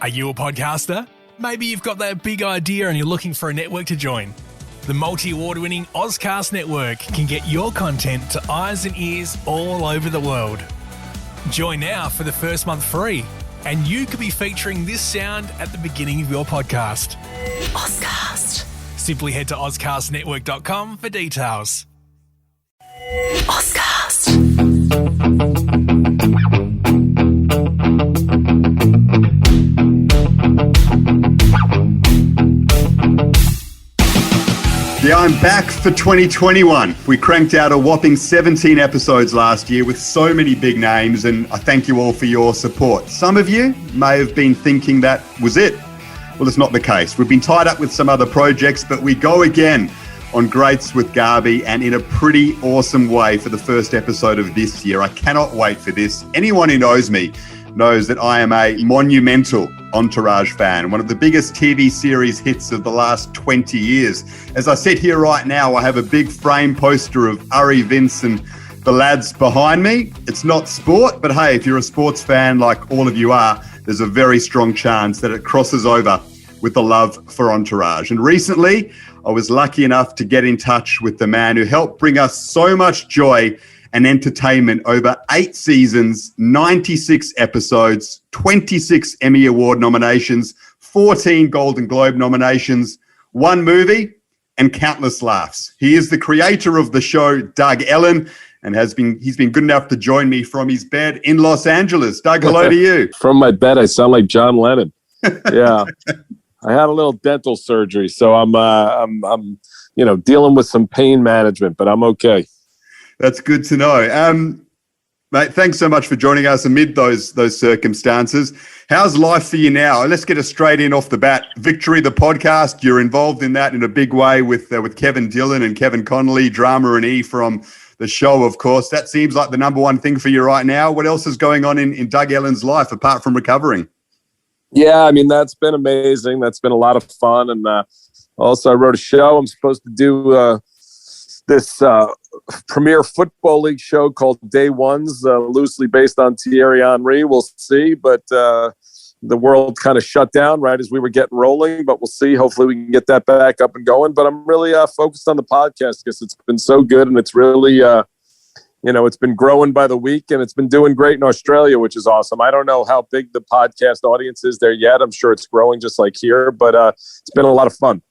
Are you a podcaster? Maybe you've got that big idea and you're looking for a network to join. The multi-award-winning Ozcast Network can get your content to eyes and ears all over the world. Join now for the first month free, and you could be featuring this sound at the beginning of your podcast. Ozcast. Simply head to ozcastnetwork.com for details. Ozcast. Yeah, I'm back for 2021. We cranked out a whopping 17 episodes last year with so many big names, and I thank you all for your support. Some of you may have been thinking that was it. Well, it's not the case. We've been tied up with some other projects, but we go again on Greats with Garby, and in a pretty awesome way for the first episode of this year. I cannot wait for this. Anyone who knows me knows that I am a monumental Entourage fan, one of the biggest TV series hits of the last 20 years. As I sit here right now, I have a big frame poster of Ari, Vince and the lads behind me. It's not sport, but hey, if you're a sports fan like all of you are, there's a very strong chance that it crosses over with the love for Entourage. And recently, I was lucky enough to get in touch with the man who helped bring us so much joy and entertainment over 8 seasons, 96 episodes, 26 Emmy Award nominations, 14 Golden Globe nominations, 1 movie, and countless laughs. He is the creator of the show, Doug Ellin, and he's been good enough to join me from his bed in Los Angeles. Doug, hello to you. From my bed, I sound like John Lennon. Yeah. I had a little dental surgery, so I'm dealing with some pain management, but I'm okay. That's good to know. Mate, thanks so much for joining us amid those circumstances. How's life for you now? Let's get it straight in off the bat. Victory, the podcast, you're involved in that in a big way with Kevin Dillon and Kevin Connolly, Drama and E from the show, of course. That seems like the number one thing for you right now. What else is going on in Doug Ellin's life apart from recovering? Yeah, I mean, that's been amazing. That's been a lot of fun. And also I wrote a show. I'm supposed to do this premier football league show called Day Ones, loosely based on Thierry Henry. We'll see, but the world kind of shut down right as we were getting rolling, but we'll see. Hopefully we can get that back up and going. But I'm really focused on the podcast because it's been so good, and it's really, it's been growing by the week, and it's been doing great in Australia, which is awesome. I don't know how big the podcast audience is there yet. I'm sure it's growing just like here, but it's been a lot of fun.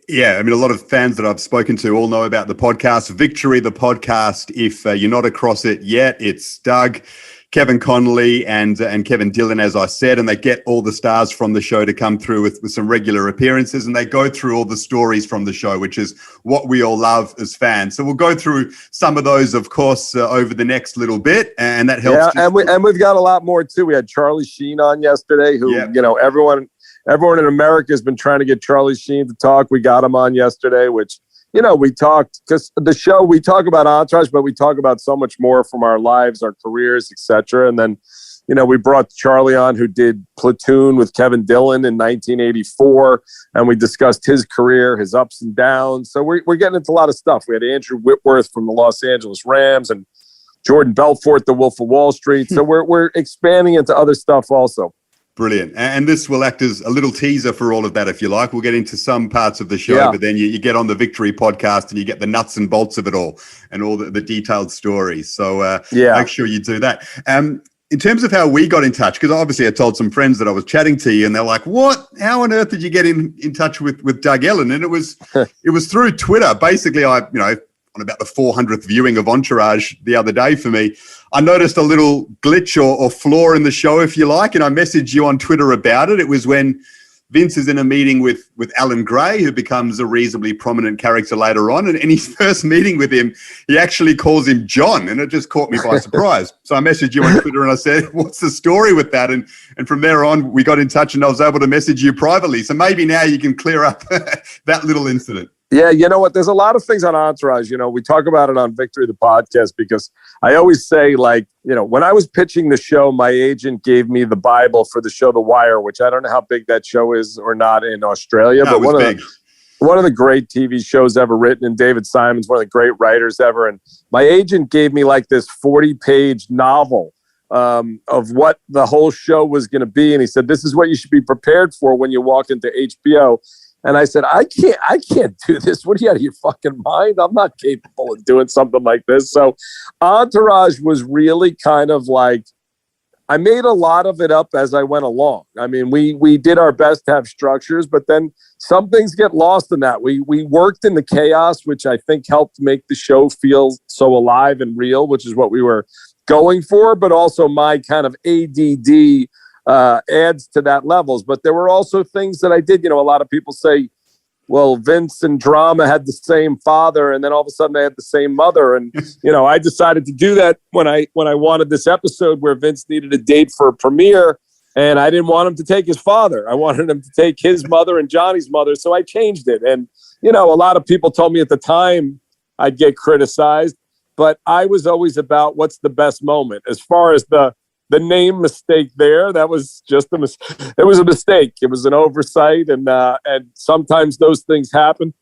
Yeah, I mean, a lot of fans that I've spoken to all know about the podcast. Victory, the podcast. If you're not across it yet, it's Doug, Kevin Connolly, and Kevin Dillon, as I said, and they get all the stars from the show to come through with some regular appearances, and they go through all the stories from the show, which is what we all love as fans. So we'll go through some of those, of course, over the next little bit, and that helps. Yeah, and we've got a lot more too. We had Charlie Sheen on yesterday, who everyone in America has been trying to get Charlie Sheen to talk. We got him on yesterday, which, we talked, because the show, we talk about Entourage, but we talk about so much more from our lives, our careers, etc. And then, we brought Charlie on, who did Platoon with Kevin Dillon in 1984, and we discussed his career, his ups and downs. So we're getting into a lot of stuff. We had Andrew Whitworth from the Los Angeles Rams and Jordan Belfort, the Wolf of Wall Street. So we're expanding into other stuff also. Brilliant. And this will act as a little teaser for all of that, if you like. We'll get into some parts of the show, but then you get on the Victory podcast and you get the nuts and bolts of it all and all the detailed stories. So make sure you do that. In terms of how we got in touch, because obviously I told some friends that I was chatting to you and they're like, what? How on earth did you get in touch with Doug Ellin? And it was through Twitter. Basically, on about the 400th viewing of Entourage the other day for me, I noticed a little glitch or flaw in the show, if you like, and I messaged you on Twitter about it. It was when Vince is in a meeting with Alan Gray, who becomes a reasonably prominent character later on, and in his first meeting with him, he actually calls him John, and it just caught me by surprise. So I messaged you on Twitter and I said, what's the story with that? And from there on, we got in touch and I was able to message you privately. So maybe now you can clear up that little incident. Yeah, you know what? There's a lot of things on Entourage. We talk about it on Victory, the podcast, because I always say, when I was pitching the show, my agent gave me the Bible for the show The Wire, which I don't know how big that show is or not in Australia. No, but one of the great TV shows ever written, and David Simon's one of the great writers ever. And my agent gave me this 40-page novel of what the whole show was going to be. And he said, this is what you should be prepared for when you walk into HBO. And I said, I can't do this. What are you, out of your fucking mind? I'm not capable of doing something like this. So Entourage was really kind of like, I made a lot of it up as I went along. I mean, we did our best to have structures, but then some things get lost in that. We worked in the chaos, which I think helped make the show feel so alive and real, which is what we were going for, but also my kind of ADD adds to that levels. But there were also things that I did. A lot of people say, well, Vince and Drama had the same father, and then all of a sudden they had the same mother. And, I decided to do that when I wanted this episode where Vince needed a date for a premiere, and I didn't want him to take his father. I wanted him to take his mother and Johnny's mother. So I changed it. And, a lot of people told me at the time I'd get criticized, but I was always about what's the best moment. As far as the name mistake there, that was just it was a mistake. It was an oversight, and sometimes those things happen,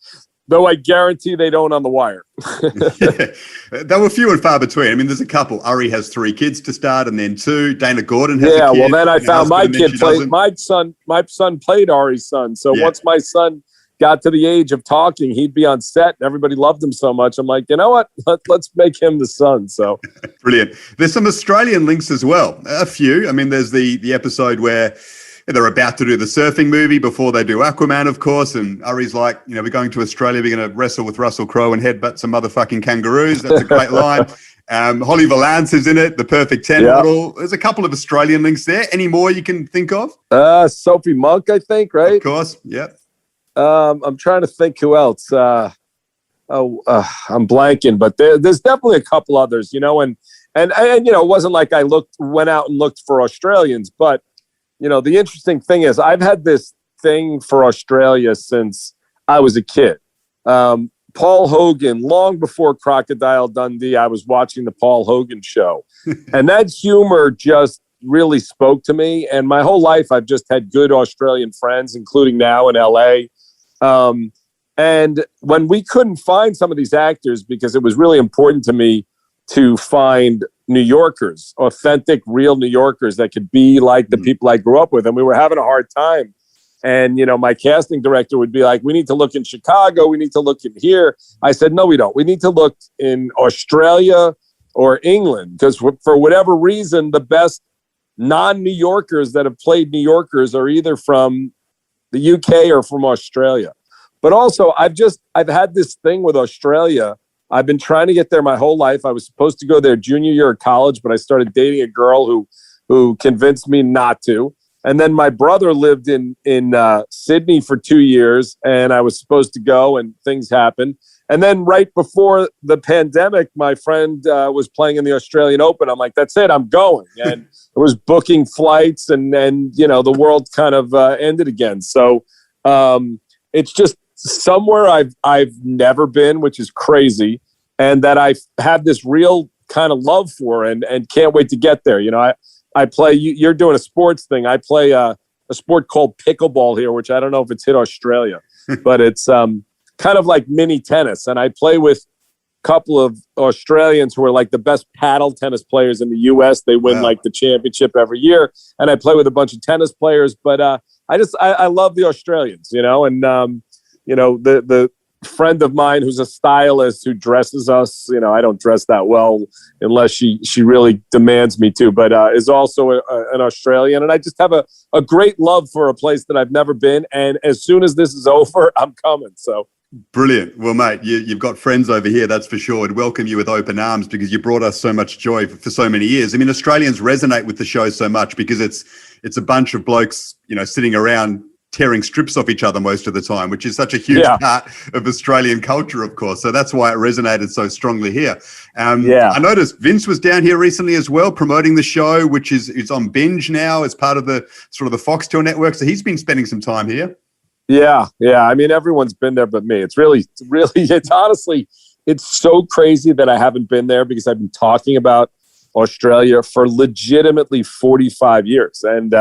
though I guarantee they don't on The Wire. Yeah. They were few and far between. I mean, there's a couple. Ari has 3 kids to start, and then 2. Dana Gordon has a kid. Yeah, well, then I found my kid played, my son played Ari's son. So once my son got to the age of talking, he'd be on set and everybody loved him so much. I'm like, you know what? Let's make him the son. So brilliant. There's some Australian links as well. A few. I mean, there's the episode where they're about to do the surfing movie before they do Aquaman, of course. And Ari's like, we're going to Australia. We're going to wrestle with Russell Crowe and headbutt some motherfucking kangaroos. That's a great line. Holly Valance is in it, the Perfect 10 model. There's a couple of Australian links there. Any more you can think of? Sophie Monk, I think, right? Of course. Yep. I'm trying to think who else. I'm blanking, but there's definitely a couple others, and it wasn't like I went out and looked for Australians, but the interesting thing is I've had this thing for Australia since I was a kid. Paul Hogan, long before Crocodile Dundee, I was watching the Paul Hogan show, and that humor just really spoke to me. And my whole life, I've just had good Australian friends, including now in LA. And when we couldn't find some of these actors, because it was really important to me to find New Yorkers, authentic, real New Yorkers that could be like the people I grew up with. And we were having a hard time. And, my casting director would be like, we need to look in Chicago. We need to look in here. I said, no, we don't. We need to look in Australia or England, because for whatever reason, the best non-New Yorkers that have played New Yorkers are either from the UK or from Australia. But also, I've had this thing with Australia. I've been trying to get there my whole life. I was supposed to go there junior year of college, but I started dating a girl who convinced me not to. And then my brother lived in Sydney for 2 years, and I was supposed to go, and things happened. And then right before the pandemic, my friend was playing in the Australian Open. I'm like, that's it, I'm going. And I was booking flights, and the world kind of ended again. So it's just somewhere I've never been, which is crazy, and that I have this real kind of love for, and can't wait to get there. I play, you're doing a sports thing. I play a sport called pickleball here, which I don't know if it's hit Australia, but it's kind of like mini tennis. And I play with a couple of Australians who are like the best paddle tennis players in the US. They win like the championship every year. And I play with a bunch of tennis players, but I love the Australians, and the friend of mine who's a stylist who dresses us, I don't dress that well unless she really demands me to, but is also an Australian. And I just have a great love for a place that I've never been. And as soon as this is over, I'm coming. So brilliant. Well, mate, you've got friends over here, that's for sure. I'd welcome you with open arms, because you brought us so much joy for so many years. I mean, Australians resonate with the show so much because it's a bunch of blokes, sitting around tearing strips off each other most of the time, which is such a huge part of Australian culture, of course. So that's why it resonated so strongly here. I noticed Vince was down here recently as well, promoting the show, which is on Binge now as part of the sort of the Foxtel network. So he's been spending some time here. Yeah. I mean, everyone's been there but me. It's honestly, it's so crazy that I haven't been there, because I've been talking about Australia for legitimately 45 years. And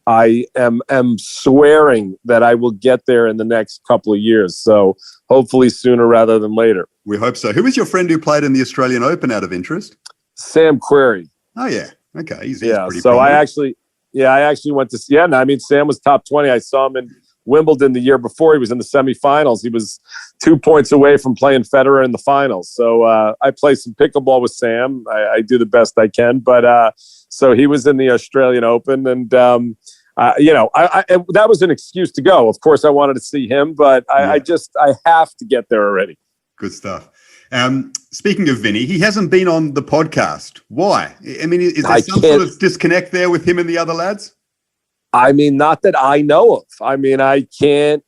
I am swearing that I will get there in the next couple of years. So hopefully sooner rather than later. We hope so. Who was your friend who played in the Australian Open, out of interest? Sam Querrey. Oh, yeah. Okay, he's Yeah, pretty so prominent. I actually went to see. Yeah, I mean, Sam was top 20. I saw him in Wimbledon the year before. He was in the semifinals. He was 2 points away from playing Federer in the finals. So I play some pickleball with Sam. I do the best I can. But so he was in the Australian Open, and that was an excuse to go. Of course, I wanted to see him, but I have to get there already. Good stuff. Speaking of Vinny, he hasn't been on the podcast. Why? I mean, is there some sort of disconnect there with him and the other lads? I mean, not that I know of. I mean, I can't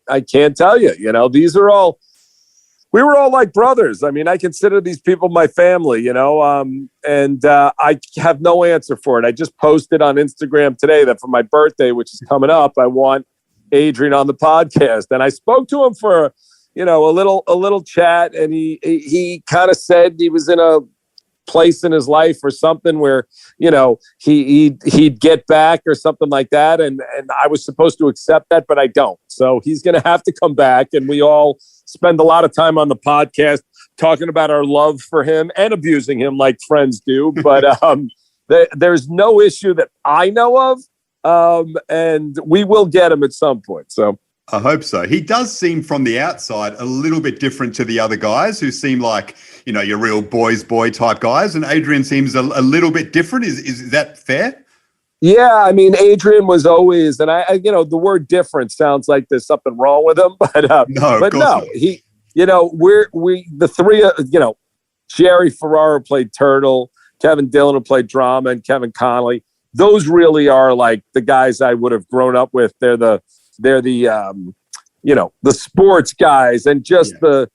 tell you. You know, we were all like brothers. I mean, I consider these people my family, you know, and I have no answer for it. I just posted on Instagram today that for my birthday, which is coming up, I want Adrian on the podcast. And I spoke to him for, you know, a little chat, and he kind of said he was in a place in his life or something where, you know, he'd get back or something like that. And I was supposed to accept that, but I don't. So he's going to have to come back, and we all spend a lot of time on the podcast talking about our love for him and abusing him like friends do. But there's no issue that I know of. And we will get him at some point. So I hope so. He does seem from the outside a little bit different to the other guys who seem like, you know, your real boy type guys. And Adrian seems a little bit different. Is that fair? Yeah, I mean, Adrian was always, and I you know, the word different sounds like there's something wrong with him, but no, he, you know, we the three, you know, Jerry Ferraro played Turtle, Kevin Dillon who played Drama, and Kevin Connolly. Those really are like the guys I would have grown up with. They're the you know, the sports guys and just the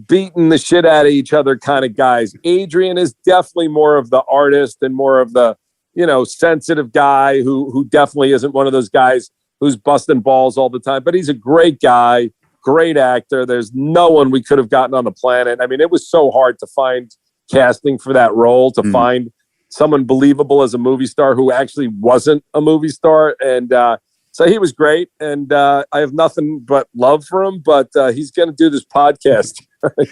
beating the shit out of each other kind of guys. Adrian is definitely more of the artist and more of the, you know, sensitive guy who definitely isn't one of those guys who's busting balls all the time, but he's a great guy, great actor. There's no one we could have gotten on the planet. I mean, it was so hard to find casting for that role, to find someone believable as a movie star who actually wasn't a movie star. And so he was great. And I have nothing but love for him, but he's going to do this podcast,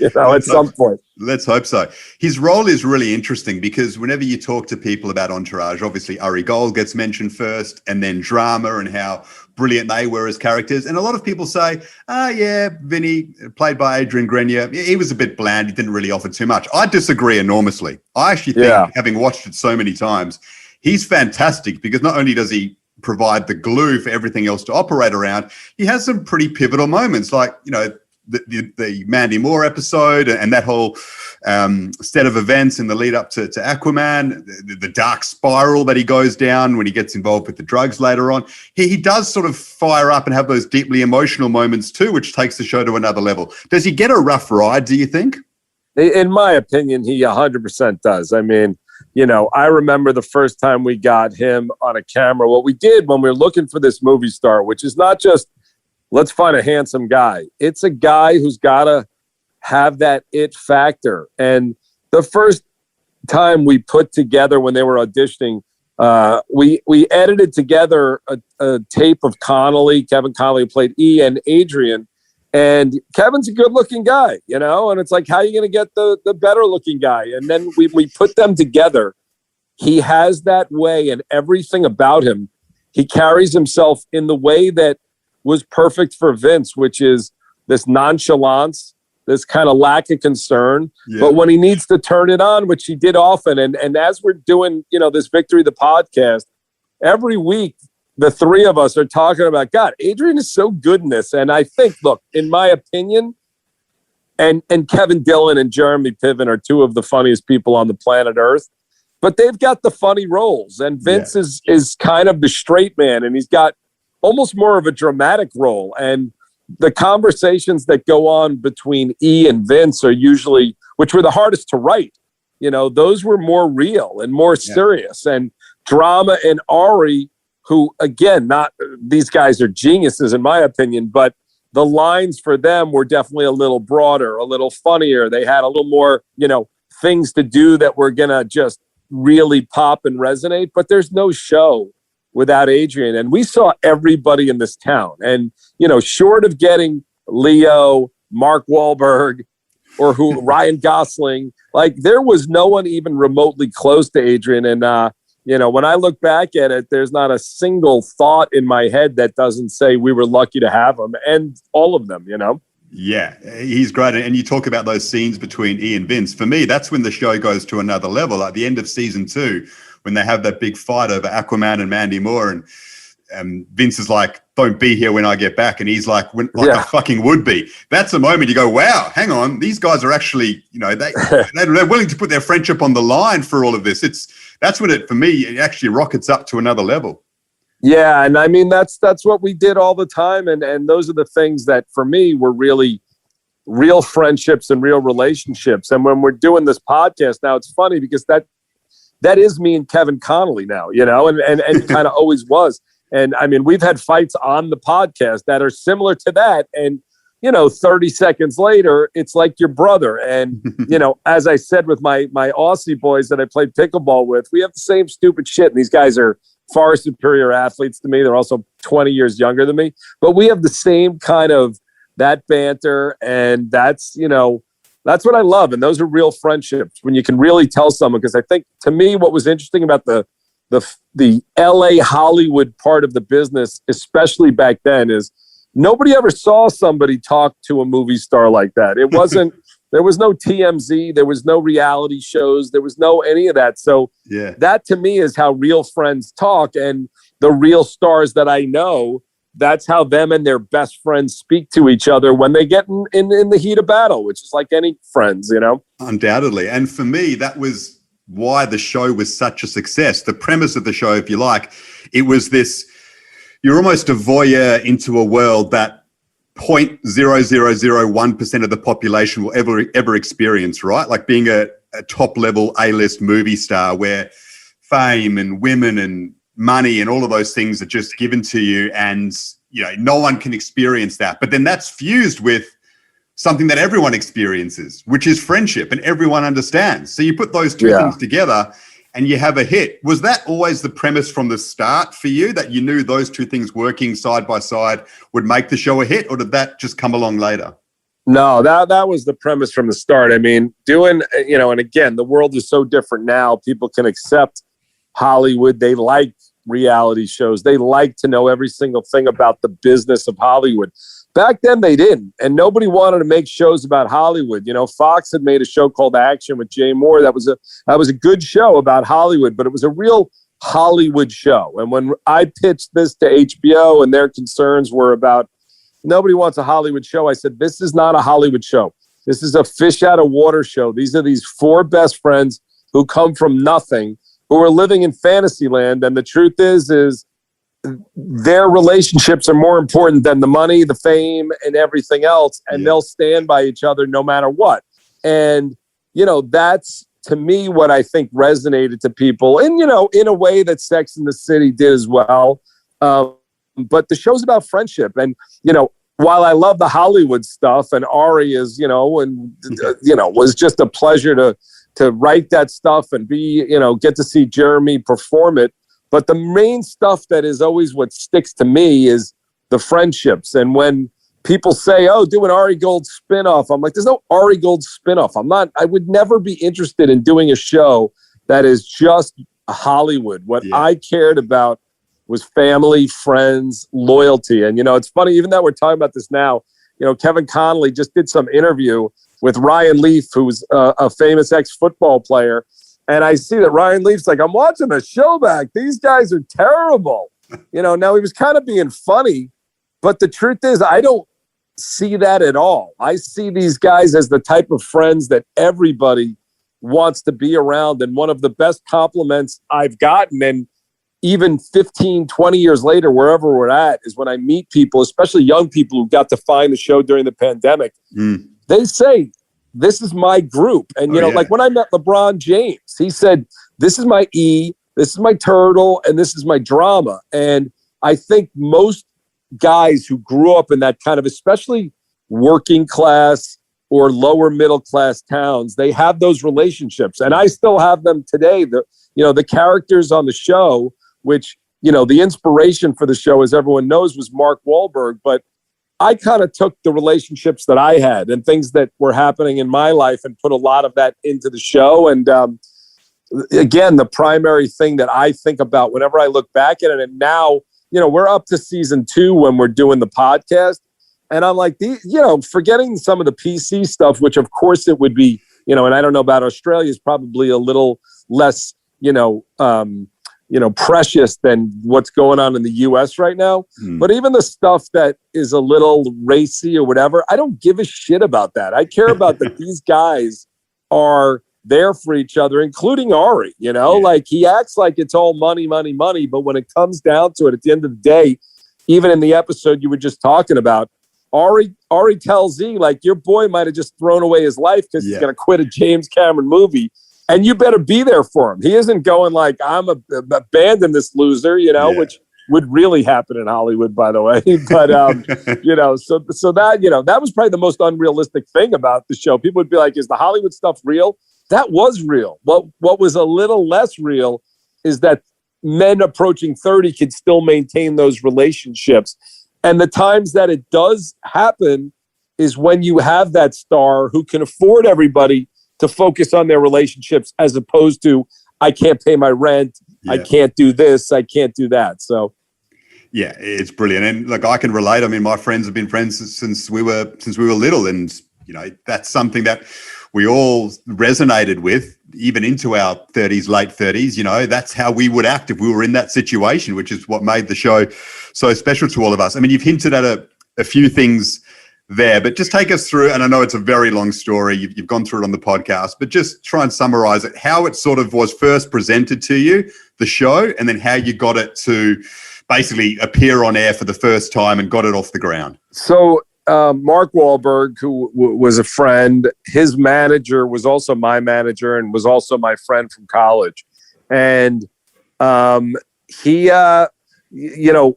you know, at some point. Let's hope so. His role is really interesting because whenever you talk to people about Entourage, obviously Ari Gold gets mentioned first, and then Drama and how brilliant they were as characters. And a lot of people say, yeah, Vinny, played by Adrian Grenier, he was a bit bland. He didn't really offer too much. I disagree enormously. I actually think, having watched it so many times, he's fantastic because not only does he provide the glue for everything else to operate around, he has some pretty pivotal moments, like, you know, the Mandy Moore episode and that whole set of events in the lead up to Aquaman, the dark spiral that he goes down when he gets involved with the drugs later on. He does sort of fire up and have those deeply emotional moments too, which takes the show to another level. Does he get a rough ride, do you think? In my opinion, he 100% does. I mean, you know, I remember the first time we got him on a camera, what we did when we were looking for this movie star, which is not just, let's find a handsome guy. It's a guy who's got to have that it factor. And the first time we put together when they were auditioning, we edited together a tape of Connolly, Kevin Connolly who played E, and Adrian. And Kevin's a good-looking guy, you know? And it's like, how are you going to get the better-looking guy? And then we put them together. He has that way, and everything about him, he carries himself in the way that was perfect for Vince, which is this nonchalance, this kind of lack of concern. Yeah. But when he needs to turn it on, which he did often, and as we're doing, you know, this Victory, the podcast, every week, the three of us are talking about, God, Adrian is so good in this. And I think, look, in my opinion, and Kevin Dillon and Jeremy Piven are two of the funniest people on the planet Earth, but they've got the funny roles. And Vince is kind of the straight man, and he's got almost more of a dramatic role. And the conversations that go on between E and Vince are usually, which were the hardest to write, you know, those were more real and more serious. And Drama and Ari, who, again, not these guys are geniuses in my opinion, but the lines for them were definitely a little broader, a little funnier. They had a little more, you know, things to do that were going to just really pop and resonate. But there's no show without Adrian. And we saw everybody in this town. And, you know, short of getting Leo, Mark Wahlberg, or Ryan Gosling, like there was no one even remotely close to Adrian. And, When I look back at it, there's not a single thought in my head that doesn't say we were lucky to have him, and all of them, Yeah, he's great. And you talk about those scenes between E and Vince. For me, that's when the show goes to another level. At the end of season 2, when they have that big fight over Aquaman and Mandy Moore, and Vince is like, "Don't be here when I get back," and he's like, "I fucking would be." That's a moment you go, "Wow, hang on, these guys are actually, they're willing to put their friendship on the line for all of this." That's when for me, it actually rockets up to another level. Yeah, and I mean that's what we did all the time, and those are the things that for me were really real friendships and real relationships. And when we're doing this podcast now, it's funny because that is me and Kevin Connolly now, and kind of always was. And I mean, we've had fights on the podcast that are similar to that, and 30 seconds later, it's like your brother. And as I said with my Aussie boys that I played pickleball with, we have the same stupid shit, and these guys are far superior athletes to me. They're also 20 years younger than me, but we have the same kind of that banter. And that's what I love. And those are real friendships when you can really tell someone, because I think to me, what was interesting about the LA Hollywood part of the business, especially back then, is nobody ever saw somebody talk to a movie star like that. It wasn't, there was no TMZ, there was no reality shows, there was no any of that. So that to me is how real friends talk, and the real stars that I know, that's how them and their best friends speak to each other when they get in the heat of battle, which is like any friends, Undoubtedly. And for me, that was why the show was such a success. The premise of the show, if you like, it was this, you're almost a voyeur into a world that 0.0001% of the population will ever experience, right? Like being a top level A-list movie star where fame and women and money and all of those things are just given to you, and no one can experience that. But then that's fused with something that everyone experiences, which is friendship, and everyone understands. So you put those two things together and you have a hit. Was that always the premise from the start for you, that you knew those two things working side by side would make the show a hit, or did that just come along later? No, that was the premise from the start. I mean, and again, the world is so different now. People can accept Hollywood. They like reality shows. They like to know every single thing about the business of Hollywood. Back then they didn't, and nobody wanted to make shows about Hollywood. Fox had made a show called Action with Jay Moore. That was a good show about Hollywood, but it was a real Hollywood show. And when I pitched this to HBO and their concerns were about nobody wants a Hollywood show, I said, this is not a Hollywood show. This is a fish out of water show. These are these 4 best friends who come from nothing, who are living in fantasy land. And the truth is their relationships are more important than the money, the fame, and everything else. And they'll stand by each other no matter what. And, that's to me what I think resonated to people. And, in a way that Sex and the City did as well. But the show's about friendship. And, while I love the Hollywood stuff, and Ari is, was just a pleasure to write that stuff and be, get to see Jeremy perform it. But the main stuff that is always what sticks to me is the friendships. And when people say, "Oh, do an Ari Gold spinoff," I'm like, there's no Ari Gold spinoff. I would never be interested in doing a show that is just Hollywood. What I cared about was family, friends, loyalty. And, it's funny, even though we're talking about this now, Kevin Connolly just did some interview with Ryan Leaf, who's a famous ex-football player. And I see that Ryan Leaf's like, I'm watching the show back. These guys are terrible. Now he was kind of being funny, but the truth is I don't see that at all. I see these guys as the type of friends that everybody wants to be around. And one of the best compliments I've gotten, and even 15, 20 years later, wherever we're at, is when I meet people, especially young people who got to find the show during the pandemic. They say, this is my group. And, like when I met LeBron James, he said, this is my E, this is my turtle, and this is my drama. And I think most guys who grew up in that kind of, especially working class or lower middle class towns, they have those relationships. And I still have them today. The characters on the show, which, the inspiration for the show, as everyone knows, was Mark Wahlberg. But I kind of took the relationships that I had and things that were happening in my life and put a lot of that into the show. And again, the primary thing that I think about whenever I look back at it. And now, we're up to season 2 when we're doing the podcast. And I'm like, forgetting some of the PC stuff, which of course it would be, and I don't know about Australia, is probably a little less, precious than what's going on in the US right now. But even the stuff that is a little racy or whatever, I don't give a shit about that. I care about that these guys are there for each other, including Ari, like he acts like it's all money, money, money. But when it comes down to it, at the end of the day, even in the episode you were just talking about, Ari tells Z, like, your boy might have just thrown away his life because he's going to quit a James Cameron movie. And you better be there for him. He isn't going like, I'm abandon this loser, which would really happen in Hollywood, by the way. But, so that, that was probably the most unrealistic thing about the show. People would be like, is the Hollywood stuff real? That was real. What was a little less real is that men approaching 30 could still maintain those relationships. And the times that it does happen is when you have that star who can afford everybody to focus on their relationships, as opposed to, I can't pay my rent, I can't do this, I can't do that. So, yeah, it's brilliant. And look, I can relate. I mean, my friends have been friends since we were little, and that's something that we all resonated with, even into our 30s, late 30s. That's how we would act if we were in that situation, which is what made the show so special to all of us. I mean, you've hinted at a few things there, but just take us through, and I know it's a very long story, you've gone through it on the podcast, but just try and summarize it, how it sort of was first presented to you, the show, and then how you got it to basically appear on air for the first time and got it off the ground. So Mark Wahlberg, who was a friend, his manager was also my manager and was also my friend from college. And he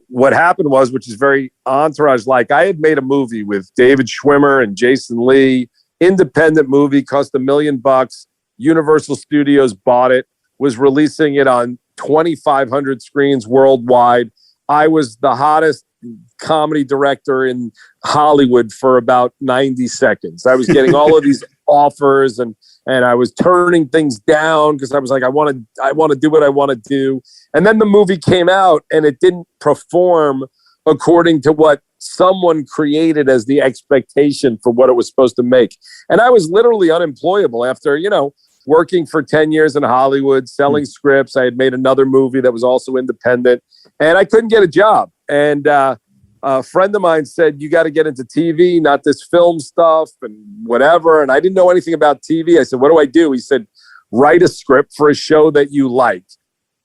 what happened was, which is very Entourage-like, I had made a movie with David Schwimmer and Jason Lee, independent movie, cost $1 million. Universal Studios bought it, was releasing it on 2,500 screens worldwide. I was the hottest comedy director in Hollywood for about 90 seconds. I was getting all of these offers and I was turning things down because I was like, I want to do what I want to do. And then the movie came out and it didn't perform according to what someone created as the expectation for what it was supposed to make. And I was literally unemployable after, working for 10 years in Hollywood, selling scripts. I had made another movie that was also independent and I couldn't get a job. And a friend of mine said, you got to get into TV, not this film stuff and whatever. And I didn't know anything about TV. I said, what do I do? He said, write a script for a show that you like.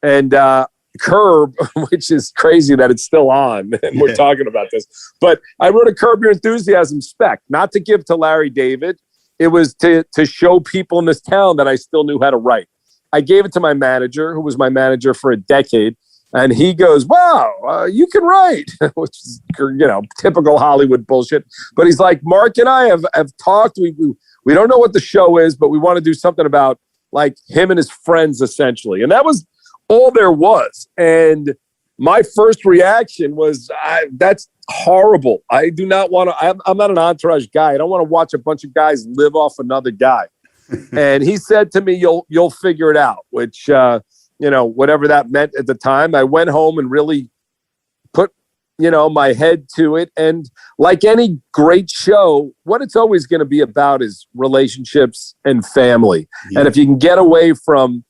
And Curb, which is crazy that it's still on and we're talking about this, but I wrote a Curb Your Enthusiasm spec, not to give to Larry David. It was to show people in this town that I still knew how to write. I gave it to my manager, who was my manager for a decade. And he goes, wow, you can write, which is, typical Hollywood bullshit. But he's like, Mark and I have talked. We don't know what the show is, but we want to do something about like him and his friends, essentially. And that was all there was. And my first reaction was, that's horrible. I do not want to, I'm not an Entourage guy. I don't want to watch a bunch of guys live off another guy. And he said to me, you'll figure it out, which, whatever that meant at the time. I went home and really put, my head to it. And like any great show, what it's always going to be about is relationships and family. Yeah. And if you can get away from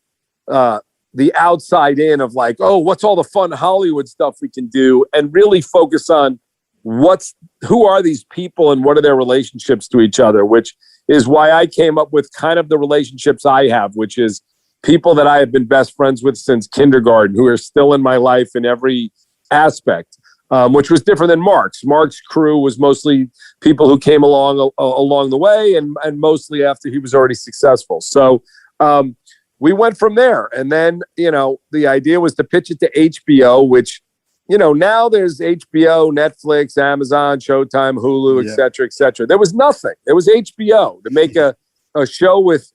the outside in of like, oh, what's all the fun Hollywood stuff we can do, and really focus on who are these people and what are their relationships to each other, which is why I came up with kind of the relationships I have, which is people that I have been best friends with since kindergarten, who are still in my life in every aspect, which was different than Mark's. Mark's crew was mostly people who came along the way, and mostly after he was already successful. So we went from there. And then, the idea was to pitch it to HBO, which, now there's HBO, Netflix, Amazon, Showtime, Hulu, et cetera, et cetera. There was nothing. It was HBO to make a show with,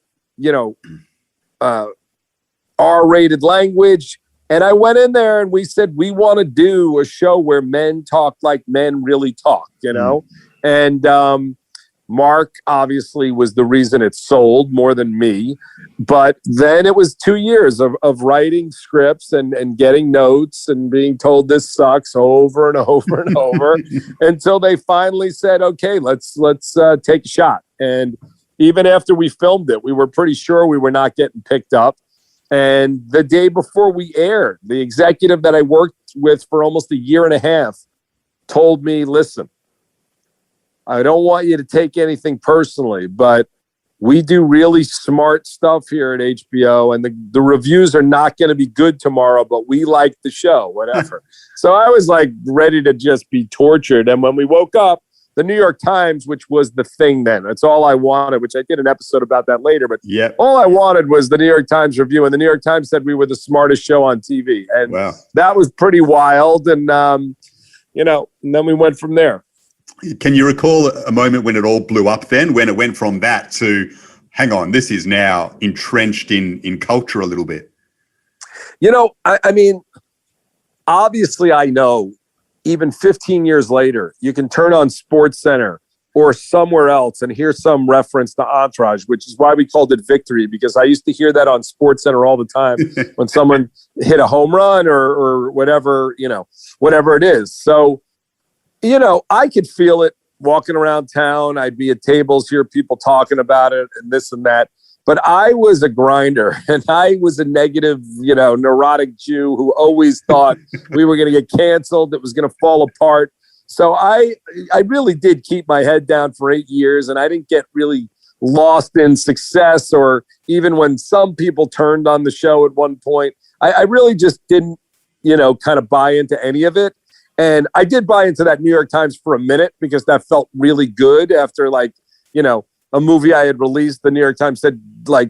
R-rated language. And I went in there and we said, we want to do a show where men talk like men really talk, And Mark obviously was the reason it sold more than me. But then it was 2 years of writing scripts and getting notes and being told this sucks over and over and over until they finally said, okay, let's take a shot. And even after we filmed it, we were pretty sure we were not getting picked up. And the day before we aired, the executive that I worked with for almost a year and a half told me, listen, I don't want you to take anything personally, but we do really smart stuff here at HBO, and the reviews are not going to be good tomorrow, but we like the show, whatever. So I was like ready to just be tortured. And when we woke up, the New York Times, which was the thing then, that's all I wanted, which I did an episode about that later, but all I wanted was the New York Times review. And the New York Times said we were the smartest show on TV. And that was pretty wild. And, and then we went from there. Can you recall a moment when it all blew up then, when it went from that to, hang on, this is now entrenched in culture a little bit? I mean, obviously I know even 15 years later, you can turn on SportsCenter or somewhere else and hear some reference to Entourage, which is why we called it Victory, because I used to hear that on SportsCenter all the time when someone hit a home run or whatever, whatever it is. So, I could feel it walking around town. I'd be at tables, hear people talking about it and this and that. But I was a grinder, and I was a negative, neurotic Jew who always thought we were going to get canceled, it was going to fall apart. So I really did keep my head down for 8 years, and I didn't get really lost in success, or even when some people turned on the show at one point. I really just didn't, kind of buy into any of it. And I did buy into that New York Times for a minute because that felt really good after a movie I had released. The New York Times said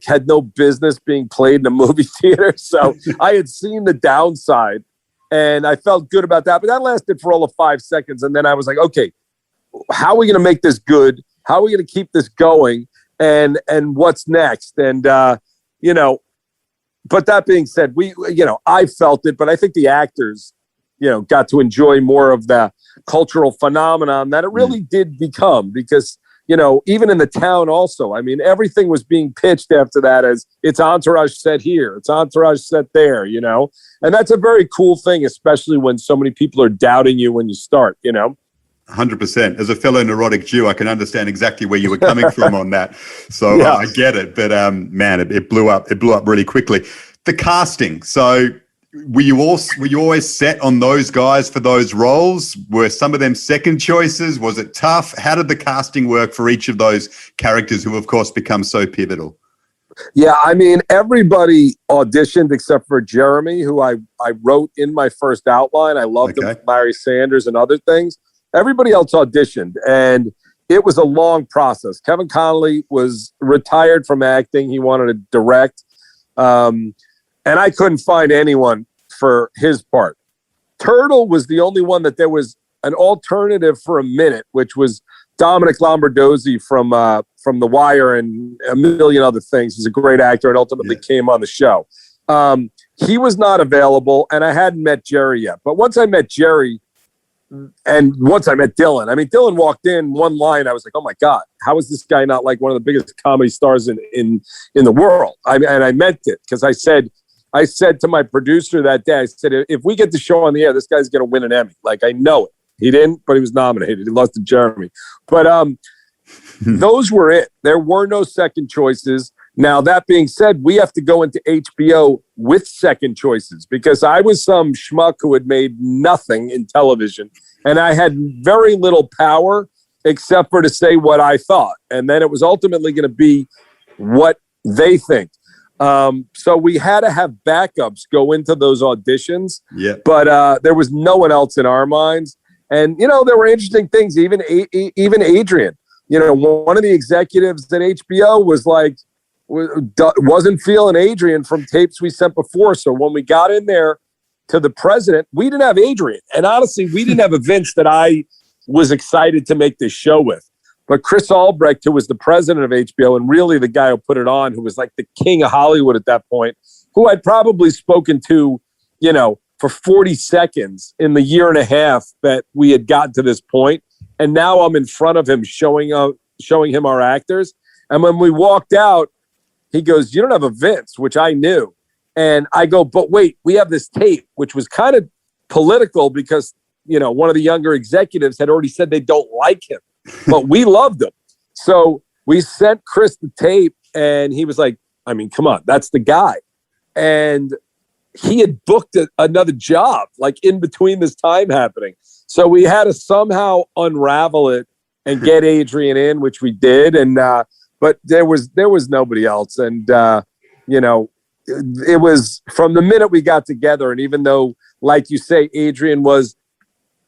had no business being played in a movie theater. So I had seen the downside and I felt good about that. But that lasted for all of 5 seconds. And then I was like, okay, how are we going to make this good? How are we going to keep this going? And what's next? And, but that being said, I felt it, but I think the actors, got to enjoy more of the cultural phenomenon that it really did become, because, even in the town also, I mean, everything was being pitched after that as it's Entourage set here, it's Entourage set there, and that's a very cool thing, especially when so many people are doubting you when you start, 100%. As a fellow neurotic Jew, I can understand exactly where you were coming from on that. So I get it. But man, it blew up. It blew up really quickly. The casting. So were you always set on those guys for those roles? Were some of them second choices? Was it tough? How did the casting work for each of those characters who, of course, become so pivotal? Yeah, I mean, everybody auditioned except for Jeremy, who I wrote in my first outline. I loved him from Larry Sanders and other things. Everybody else auditioned, and it was a long process. Kevin Connolly was retired from acting. He wanted to direct. And I couldn't find anyone for his part. Turtle was the only one that there was an alternative for a minute, which was Dominic Lombardozzi from The Wire and a million other things. He's a great actor and ultimately came on the show. He was not available, and I hadn't met Jerry yet. But once I met Jerry, and once I met Dylan, I mean, Dylan walked in one line. I was like, oh my God, how is this guy not like one of the biggest comedy stars in the world? And I meant it, because I said to my producer that day, I said, if we get the show on the air, this guy's going to win an Emmy. Like, I know it. He didn't, but he was nominated. He lost to Jeremy. But those were it. There were no second choices. Now, that being said, we have to go into HBO with second choices, because I was some schmuck who had made nothing in television, and I had very little power except for to say what I thought. And then it was ultimately going to be what they think. So we had to have backups go into those auditions, but there was no one else in our minds. And, there were interesting things, even Adrian, one of the executives at HBO was like, wasn't feeling Adrian from tapes we sent before. So when we got in there to the president, we didn't have Adrian. And honestly, we didn't have a Vince that I was excited to make this show with. But Chris Albrecht, who was the president of HBO and really the guy who put it on, who was like the king of Hollywood at that point, who I'd probably spoken to, for 40 seconds in the year and a half that we had gotten to this point. And now I'm in front of him showing up, showing him our actors. And when we walked out, he goes, "You don't have a Vince," which I knew. And I go, "But wait, we have this tape," which was kind of political because, one of the younger executives had already said they don't like him, but we loved him. So we sent Chris the tape and he was like, I mean, come on, that's the guy. And he had booked another job like in between this time happening. So we had to somehow unravel it and get Adrian in, which we did. And, but there was nobody else. And, it was from the minute we got together. And even though, like you say, Adrian was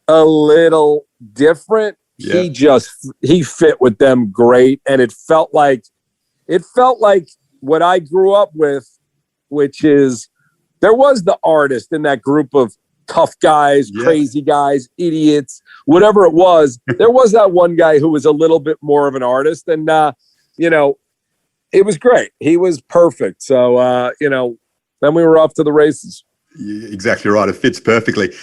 a little different, he fit with them great. And it felt like what I grew up with, which is there was the artist in that group of tough guys, crazy guys, idiots, whatever it was. There was that one guy who was a little bit more of an artist. And, it was great. He was perfect. So, then we were off to the races. Yeah, exactly right. It fits perfectly.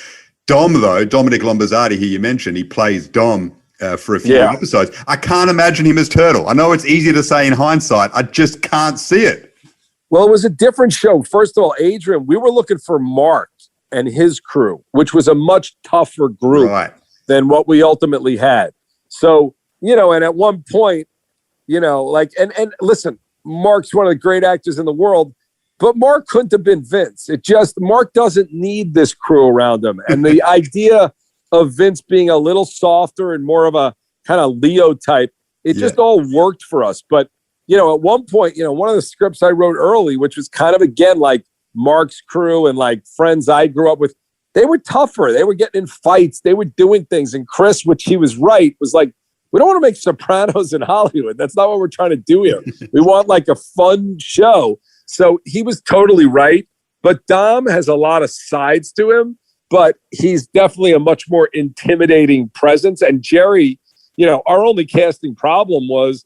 Dom, though, Dominic Lombardozzi, who you mentioned, he plays Dom for a few episodes. I can't imagine him as Turtle. I know it's easy to say in hindsight. I just can't see it. Well, it was a different show. First of all, Adrian, we were looking for Mark and his crew, which was a much tougher group than what we ultimately had. So, and at one point, and listen, Mark's one of the great actors in the world, but Mark couldn't have been Vince. Mark doesn't need this crew around him. And the idea of Vince being a little softer and more of a kind of Leo type, it just all worked for us. But, at one point, one of the scripts I wrote early, which was kind of, again, like Mark's crew and like friends I grew up with, they were tougher. They were getting in fights. They were doing things. And Chris, which he was right, was like, we don't want to make Sopranos in Hollywood. That's not what we're trying to do here. We want like a fun show. So he was totally right. But Dom has a lot of sides to him, but he's definitely a much more intimidating presence. And Jerry, our only casting problem was,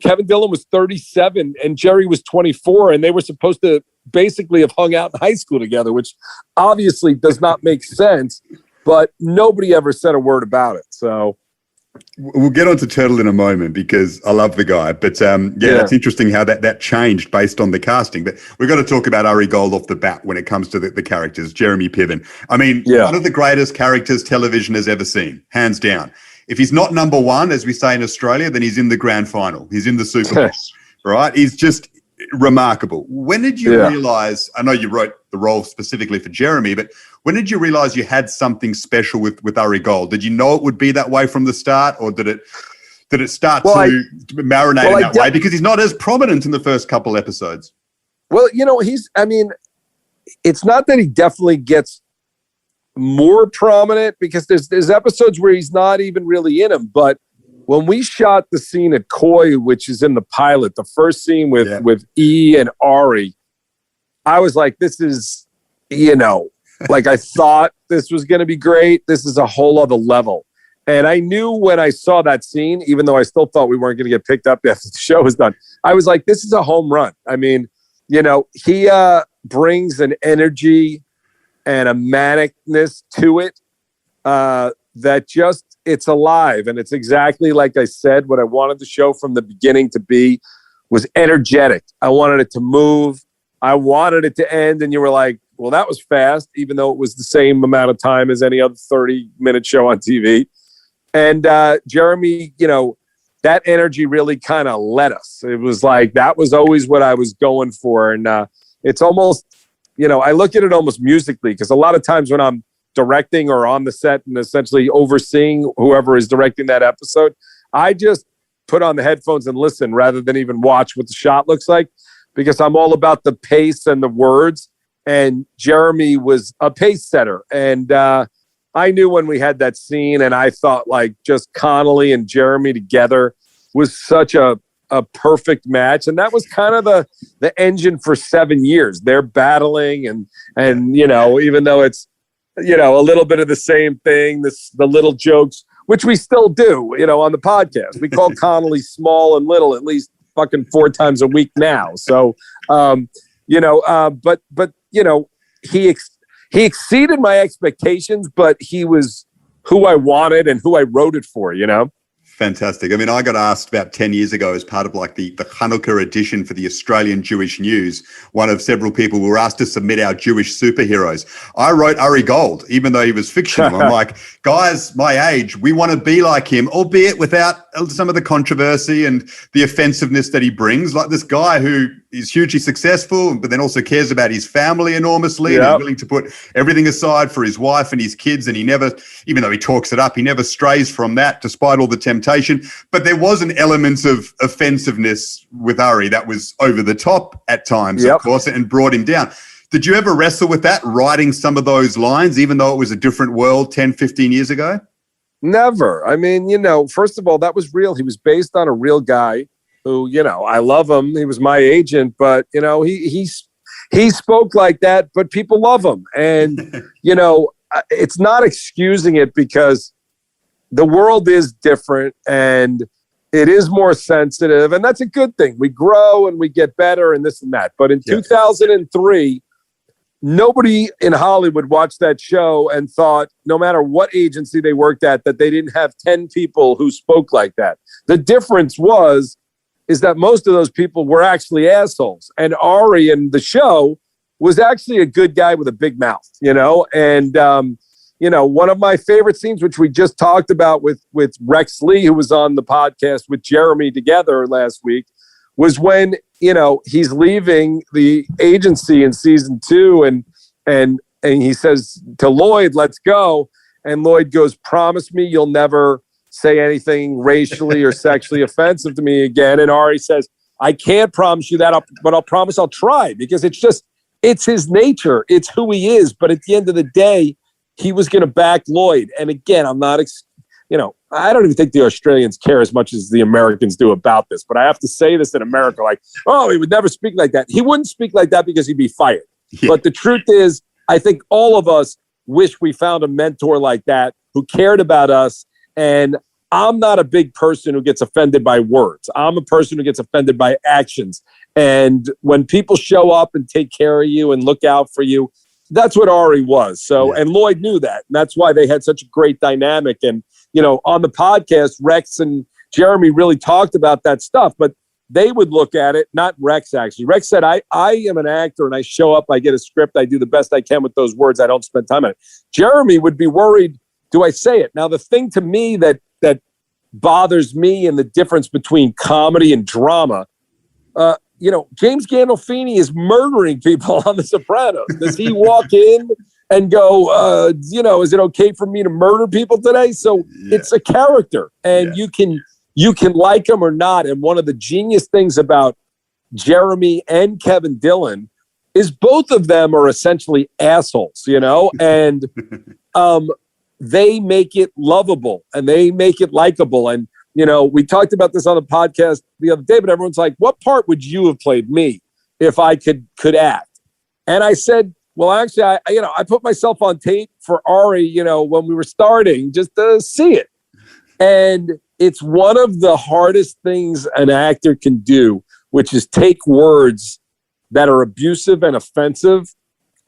Kevin Dillon was 37 and Jerry was 24, and they were supposed to basically have hung out in high school together, which obviously does not make sense, but nobody ever said a word about it. So we'll get on to Turtle in a moment because I love the guy. But it's interesting how that changed based on the casting. But we've got to talk about Ari Gold off the bat when it comes to the characters. Jeremy Piven. I mean, one of the greatest characters television has ever seen, hands down. If he's not number one, as we say in Australia, then he's in the grand final. He's in the Super Bowl, right? He's just remarkable. When did you realize, I know you wrote the role specifically for Jeremy, but when did you realize you had something special with Ari Gold? Did you know it would be that way from the start, or did it start to marinate in that way? Because he's not as prominent in the first couple episodes. Well, it's not that he definitely gets more prominent, because there's episodes where he's not even really in them. But when we shot the scene at Koi, which is in the pilot, the first scene with E and Ari, I was like, this is, like I thought this was going to be great. This is a whole other level. And I knew when I saw that scene, even though I still thought we weren't going to get picked up after the show was done, I was like, this is a home run. I mean, he brings an energy and a manicness to it that just, it's alive. And it's exactly like I said, what I wanted the show from the beginning to be was energetic. I wanted it to move. I wanted it to end. And you were like, well, that was fast, even though it was the same amount of time as any other 30-minute show on TV. And Jeremy, that energy really kind of led us. It was like, that was always what I was going for. And it's almost, I look at it almost musically, because a lot of times when I'm directing or on the set and essentially overseeing whoever is directing that episode, I just put on the headphones and listen rather than even watch what the shot looks like, because I'm all about the pace and the words. And Jeremy was a pace setter. And I knew when we had that scene, and I thought like just Connolly and Jeremy together was such a perfect match. And that was kind of the engine for 7 years. They're battling and even though it's, a little bit of the same thing, the little jokes, which we still do, on the podcast. We call Connolly small and little at least fucking 4 times a week now. So, he exceeded my expectations, but he was who I wanted and who I wrote it for, Fantastic. I mean, I got asked about 10 years ago as part of like the Hanukkah edition for the Australian Jewish News. One of several people were asked to submit our Jewish superheroes. I wrote Ari Gold, even though he was fictional. I'm like, guys, my age, we want to be like him, albeit without some of the controversy and the offensiveness that he brings. Like this guy who is hugely successful, but then also cares about his family enormously and is willing to put everything aside for his wife and his kids. And he never, even though he talks it up, he never strays from that despite all the temptation. But there was an element of offensiveness with Ari that was over the top at times, of course, and brought him down. Did you ever wrestle with that, writing some of those lines, even though it was a different world 10, 15 years ago? Never. I mean, first of all, that was real. He was based on a real guy who, I love him. He was my agent, but, he spoke like that, but people love him. And, it's not excusing it because the world is different and it is more sensitive. And that's a good thing. We grow and we get better and this and that. But in 2003, nobody in Hollywood watched that show and thought, no matter what agency they worked at, that they didn't have 10 people who spoke like that. The difference is that most of those people were actually assholes. And Ari in the show was actually a good guy with a big mouth, and, one of my favorite scenes, which we just talked about with Rex Lee, who was on the podcast with Jeremy together last week, was when, he's leaving the agency in season 2 and he says to Lloyd, let's go. And Lloyd goes, promise me you'll never say anything racially or sexually offensive to me again. And Ari says, I can't promise you that, but I'll promise I'll try, because it's his nature. It's who he is. But at the end of the day, he was going to back Lloyd. And again, I'm not, I don't even think the Australians care as much as the Americans do about this. But I have to say this in America, like, oh, he would never speak like that. He wouldn't speak like that because he'd be fired. Yeah. But the truth is, I think all of us wish we found a mentor like that who cared about us. And I'm not a big person who gets offended by words. I'm a person who gets offended by actions. And when people show up and take care of you and look out for you, that's what Ari was. So, and Lloyd knew that. And that's why they had such a great dynamic. And, on the podcast, Rex and Jeremy really talked about that stuff, but they would look at it, not Rex actually. Rex said, I am an actor and I show up, I get a script, I do the best I can with those words. I don't spend time on it. Jeremy would be worried, do I say it? Now, the thing to me that bothers me and the difference between comedy and drama, James Gandolfini is murdering people on The Sopranos. Does he walk in and go, is it okay for me to murder people today? So it's a character, and you can like him or not. And one of the genius things about Jeremy and Kevin Dillon is both of them are essentially assholes, and they make it lovable and they make it likable. And, we talked about this on the podcast the other day, but everyone's like, what part would you have played me if I could act? And I said, well, actually, I put myself on tape for Ari, when we were starting, just to see it. And it's one of the hardest things an actor can do, which is take words that are abusive and offensive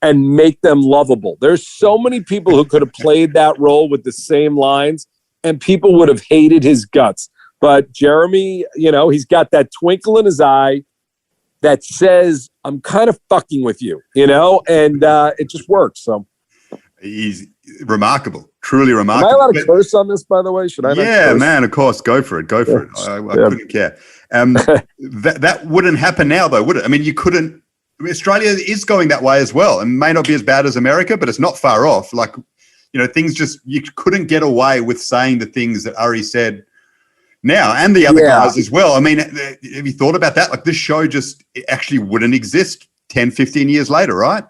and make them lovable. There's so many people who could have played that role with the same lines, and people would have hated his guts. But Jeremy, he's got that twinkle in his eye that says, I'm kind of fucking with you, and it just works. So he's remarkable, truly remarkable. Am I allowed to curse on this, by the way? Should I? Yeah, man, of course. Go for it. I couldn't care. That wouldn't happen now, though, would it? I mean, you couldn't. Australia is going that way as well, and may not be as bad as America, but it's not far off. Like, things you couldn't get away with saying the things that Ari said now, and the other guys as well. I mean, have you thought about that? Like, this show it actually wouldn't exist 10, 15 years later, right?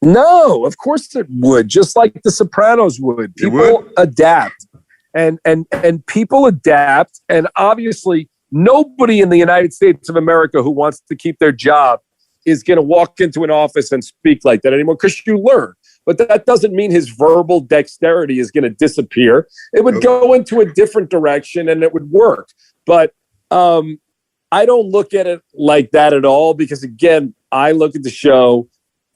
No, of course it would. Just like The Sopranos would. People adapt, and people adapt. And obviously, nobody in the United States of America who wants to keep their job is going to walk into an office and speak like that anymore, because you learn. But that doesn't mean his verbal dexterity is going to disappear. It would go into a different direction and it would work. But I don't look at it like that at all, because, again, I look at the show,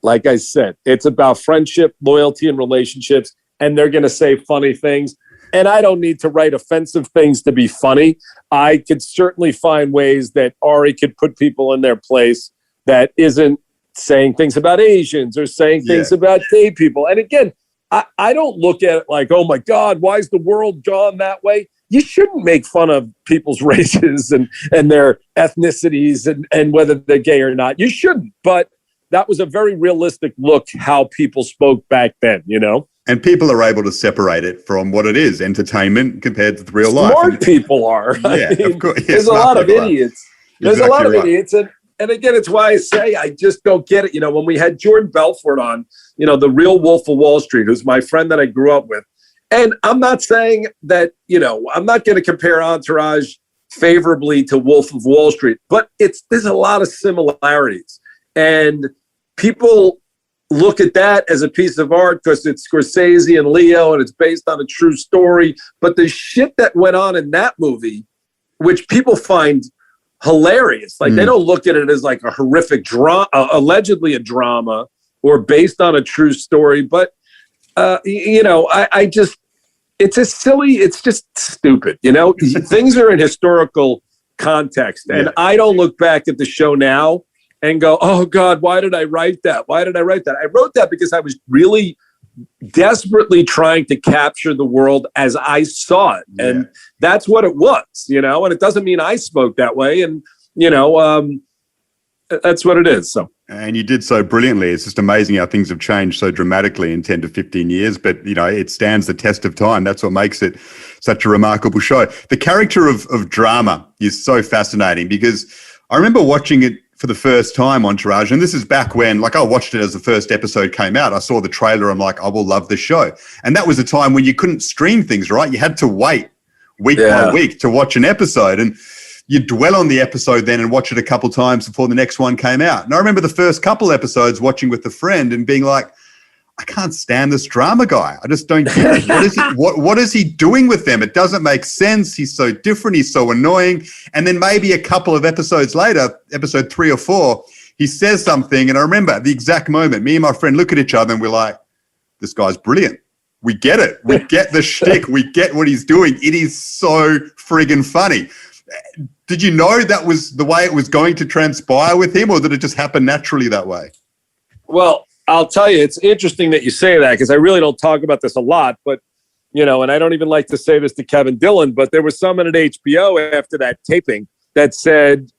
like I said, it's about friendship, loyalty, and relationships, and they're going to say funny things. And I don't need to write offensive things to be funny. I could certainly find ways that Ari could put people in their place that isn't saying things about Asians or saying things about gay people. And again, I don't look at it like, oh my God, why is the world gone that way? You shouldn't make fun of people's races and their ethnicities and whether they're gay or not. You shouldn't. But that was a very realistic look how people spoke back then, you know? And people are able to separate it from what it is, entertainment compared to real life. Smart people are. Yeah, of course. Yeah, there's a lot of idiots. There's exactly a lot of right. idiots. And again, it's why I say I just don't get it. You know, when we had Jordan Belfort on, you know, the real Wolf of Wall Street, who's my friend that I grew up with. And I'm not saying that, you know, I'm not going to compare Entourage favorably to Wolf of Wall Street, but there's a lot of similarities. And people look at that as a piece of art because it's Scorsese and Leo and it's based on a true story. But the shit that went on in that movie, which people find hilarious, like they don't look at it as like a horrific drama, allegedly a drama or based on a true story. But, you know, I just, it's a silly, it's just stupid, you know, things are in historical context. And I don't look back at the show now and go, oh God, why did I write that? Why did I write that? I wrote that because I was really desperately trying to capture the world as I saw it. And that's what it was, you know, and it doesn't mean I spoke that way. And, you know, that's what it is. So. And you did so brilliantly. It's just amazing how things have changed so dramatically in 10 to 15 years. But, you know, it stands the test of time. That's what makes it such a remarkable show. The character of drama is so fascinating because I remember watching it for the first time, Entourage. And this is back when, like, I watched it as the first episode came out. I saw the trailer. I'm like, I will love this show. And that was a time when you couldn't stream things, right? You had to wait week by week to watch an episode. And you dwell on the episode then and watch it a couple times before the next one came out. And I remember the first couple episodes watching with a friend and being like, I can't stand this drama guy. I just don't get it. What is he doing with them? It doesn't make sense. He's so different. He's so annoying. And then maybe a couple of episodes later, episode 3 or 4, he says something. And I remember at the exact moment, me and my friend look at each other and we're like, this guy's brilliant. We get it. We get the shtick. We get what he's doing. It is so friggin' funny. Did you know that was the way it was going to transpire with him, or did it just happen naturally that way? Well, I'll tell you, it's interesting that you say that because I really don't talk about this a lot, but, you know, and I don't even like to say this to Kevin Dillon, but there was someone at HBO after that taping that said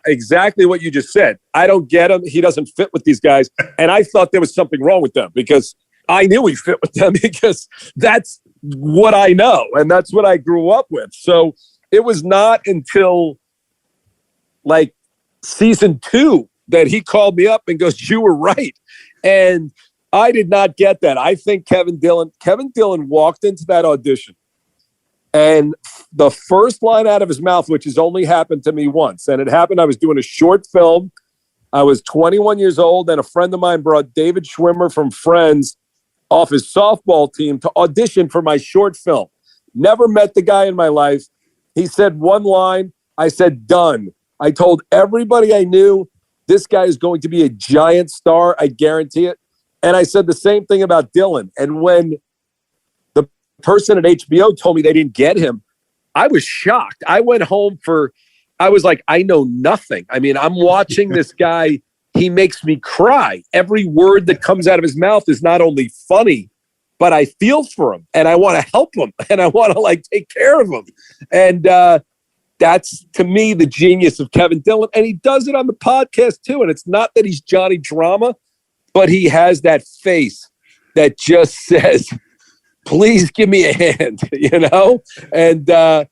exactly what you just said. I don't get him. He doesn't fit with these guys. And I thought there was something wrong with them because I knew he fit with them because that's what I know. And that's what I grew up with. So it was not until like season 2 that he called me up and goes, you were right. And I did not get that. I think Kevin Dillon walked into that audition and the first line out of his mouth, which has only happened to me once, and it happened, I was doing a short film. I was 21 years old and a friend of mine brought David Schwimmer from Friends off his softball team to audition for my short film. Never met the guy in my life. He said one line. I said, done. I told everybody I knew, this guy is going to be a giant star. I guarantee it. And I said the same thing about Dillon. And when the person at HBO told me they didn't get him, I was shocked. I went home I was like, I know nothing. I mean, I'm watching this guy. He makes me cry. Every word that comes out of his mouth is not only funny, but I feel for him and I want to help him and I want to like take care of him. And that's to me the genius of Kevin Dillon. And he does it on the podcast too. And it's not that he's Johnny Drama, but he has that face that just says, please give me a hand, you know? And I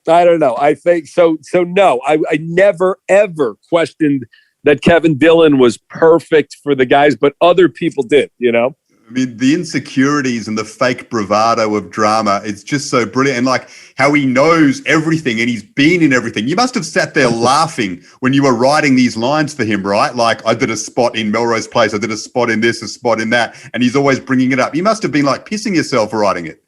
don't know. I think so. So no, I never, ever questioned that Kevin Dillon was perfect for the guys, but other people did, you know? I mean, the insecurities and the fake bravado of drama, it's just so brilliant. And like how he knows everything and he's been in everything. You must have sat there laughing when you were writing these lines for him, right? Like, I did a spot in Melrose Place, I did a spot in this, a spot in that, and he's always bringing it up. You must have been like pissing yourself writing it.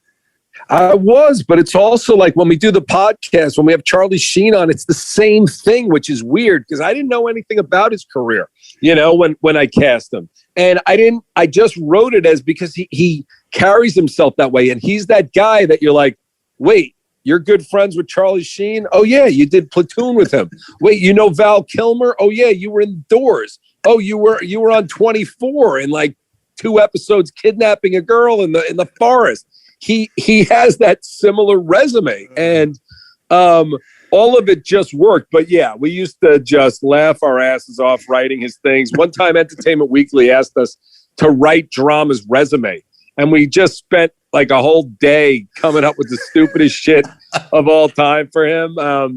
I was, but it's also like when we do the podcast, when we have Charlie Sheen on, it's the same thing, which is weird because I didn't know anything about his career, you know, when I cast him. And I just wrote it as because he carries himself that way. And he's that guy that you're like, wait, you're good friends with Charlie Sheen? Oh, yeah, you did Platoon with him. Wait, you know Val Kilmer? Oh, yeah, you were in Doors. Oh, you were on 24 in like 2 episodes kidnapping a girl in the forest. He has that similar resume, and all of it just worked. But yeah, we used to just laugh our asses off writing his things. One time Entertainment Weekly asked us to write Drama's resume, and we just spent like a whole day coming up with the stupidest shit of all time for him. I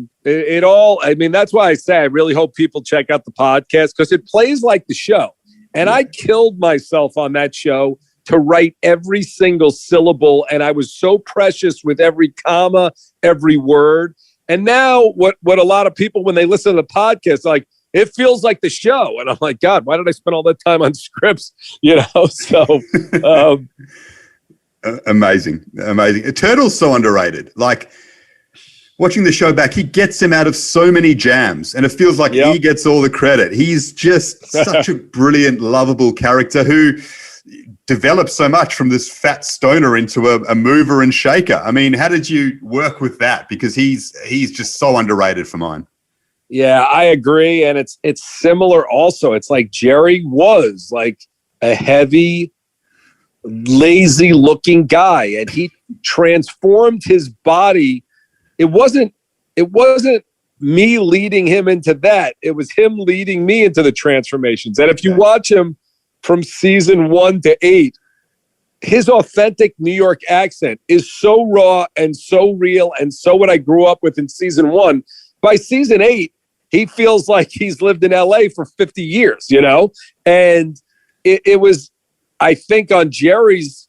mean, that's why I say I really hope people check out the podcast, because it plays like the show. And I killed myself on that show to write every single syllable. And I was so precious with every comma, every word. And now what a lot of people, when they listen to the podcast, like, it feels like the show. And I'm like, God, why did I spend all that time on scripts? So amazing. Turtle's so underrated. Like, watching the show back, he gets him out of so many jams, and it feels like he gets all the credit. He's just such a brilliant, lovable character who developed so much from this fat stoner into a mover and shaker. I mean, how did you work with that? Because he's just so underrated for mine. Yeah, I agree. And it's similar also. It's like Jerry was like a heavy, lazy looking guy, and he transformed his body. It wasn't me leading him into that. It was him leading me into the transformations. And if you watch him from season 1 to 8, his authentic New York accent is so raw and so real and so what I grew up with in season 1. By season 8, he feels like he's lived in LA for 50 years, And it was, I think, on Jerry's,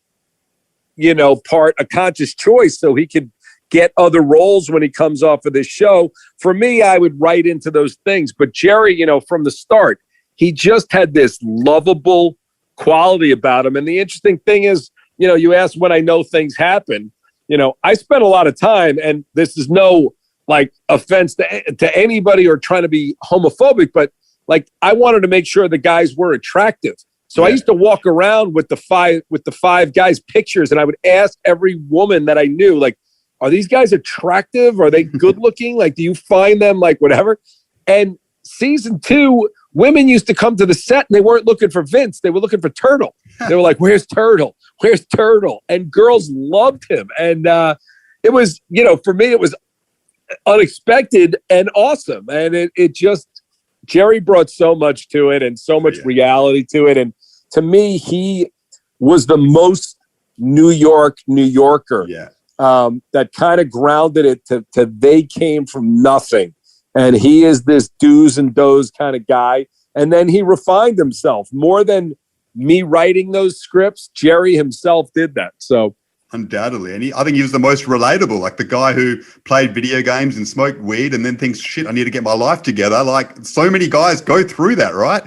part, a conscious choice so he could get other roles when he comes off of this show. For me, I would write into those things. But Jerry, from the start, he just had this lovable quality about him. And the interesting thing is, you asked when I know things happen. I spent a lot of time, and this is no offense to anybody or trying to be homophobic, but I wanted to make sure the guys were attractive. So I used to walk around with the five guys' pictures, and I would ask every woman that I knew, are these guys attractive? Are they good looking? Do you find them whatever? And season 2, women used to come to the set and they weren't looking for Vince. They were looking for Turtle. They were like, where's Turtle? Where's Turtle? And girls loved him. And it was, for me, it was unexpected and awesome. And it just, Jerry brought so much to it and so much reality to it. And to me, he was the most New Yorker. Yeah. That kind of grounded it to they came from nothing. And he is this do's and don'ts kind of guy. And then he refined himself more than me writing those scripts. Jerry himself did that. So undoubtedly. And I think he was the most relatable, like the guy who played video games and smoked weed and then thinks, shit, I need to get my life together. Like so many guys go through that, right?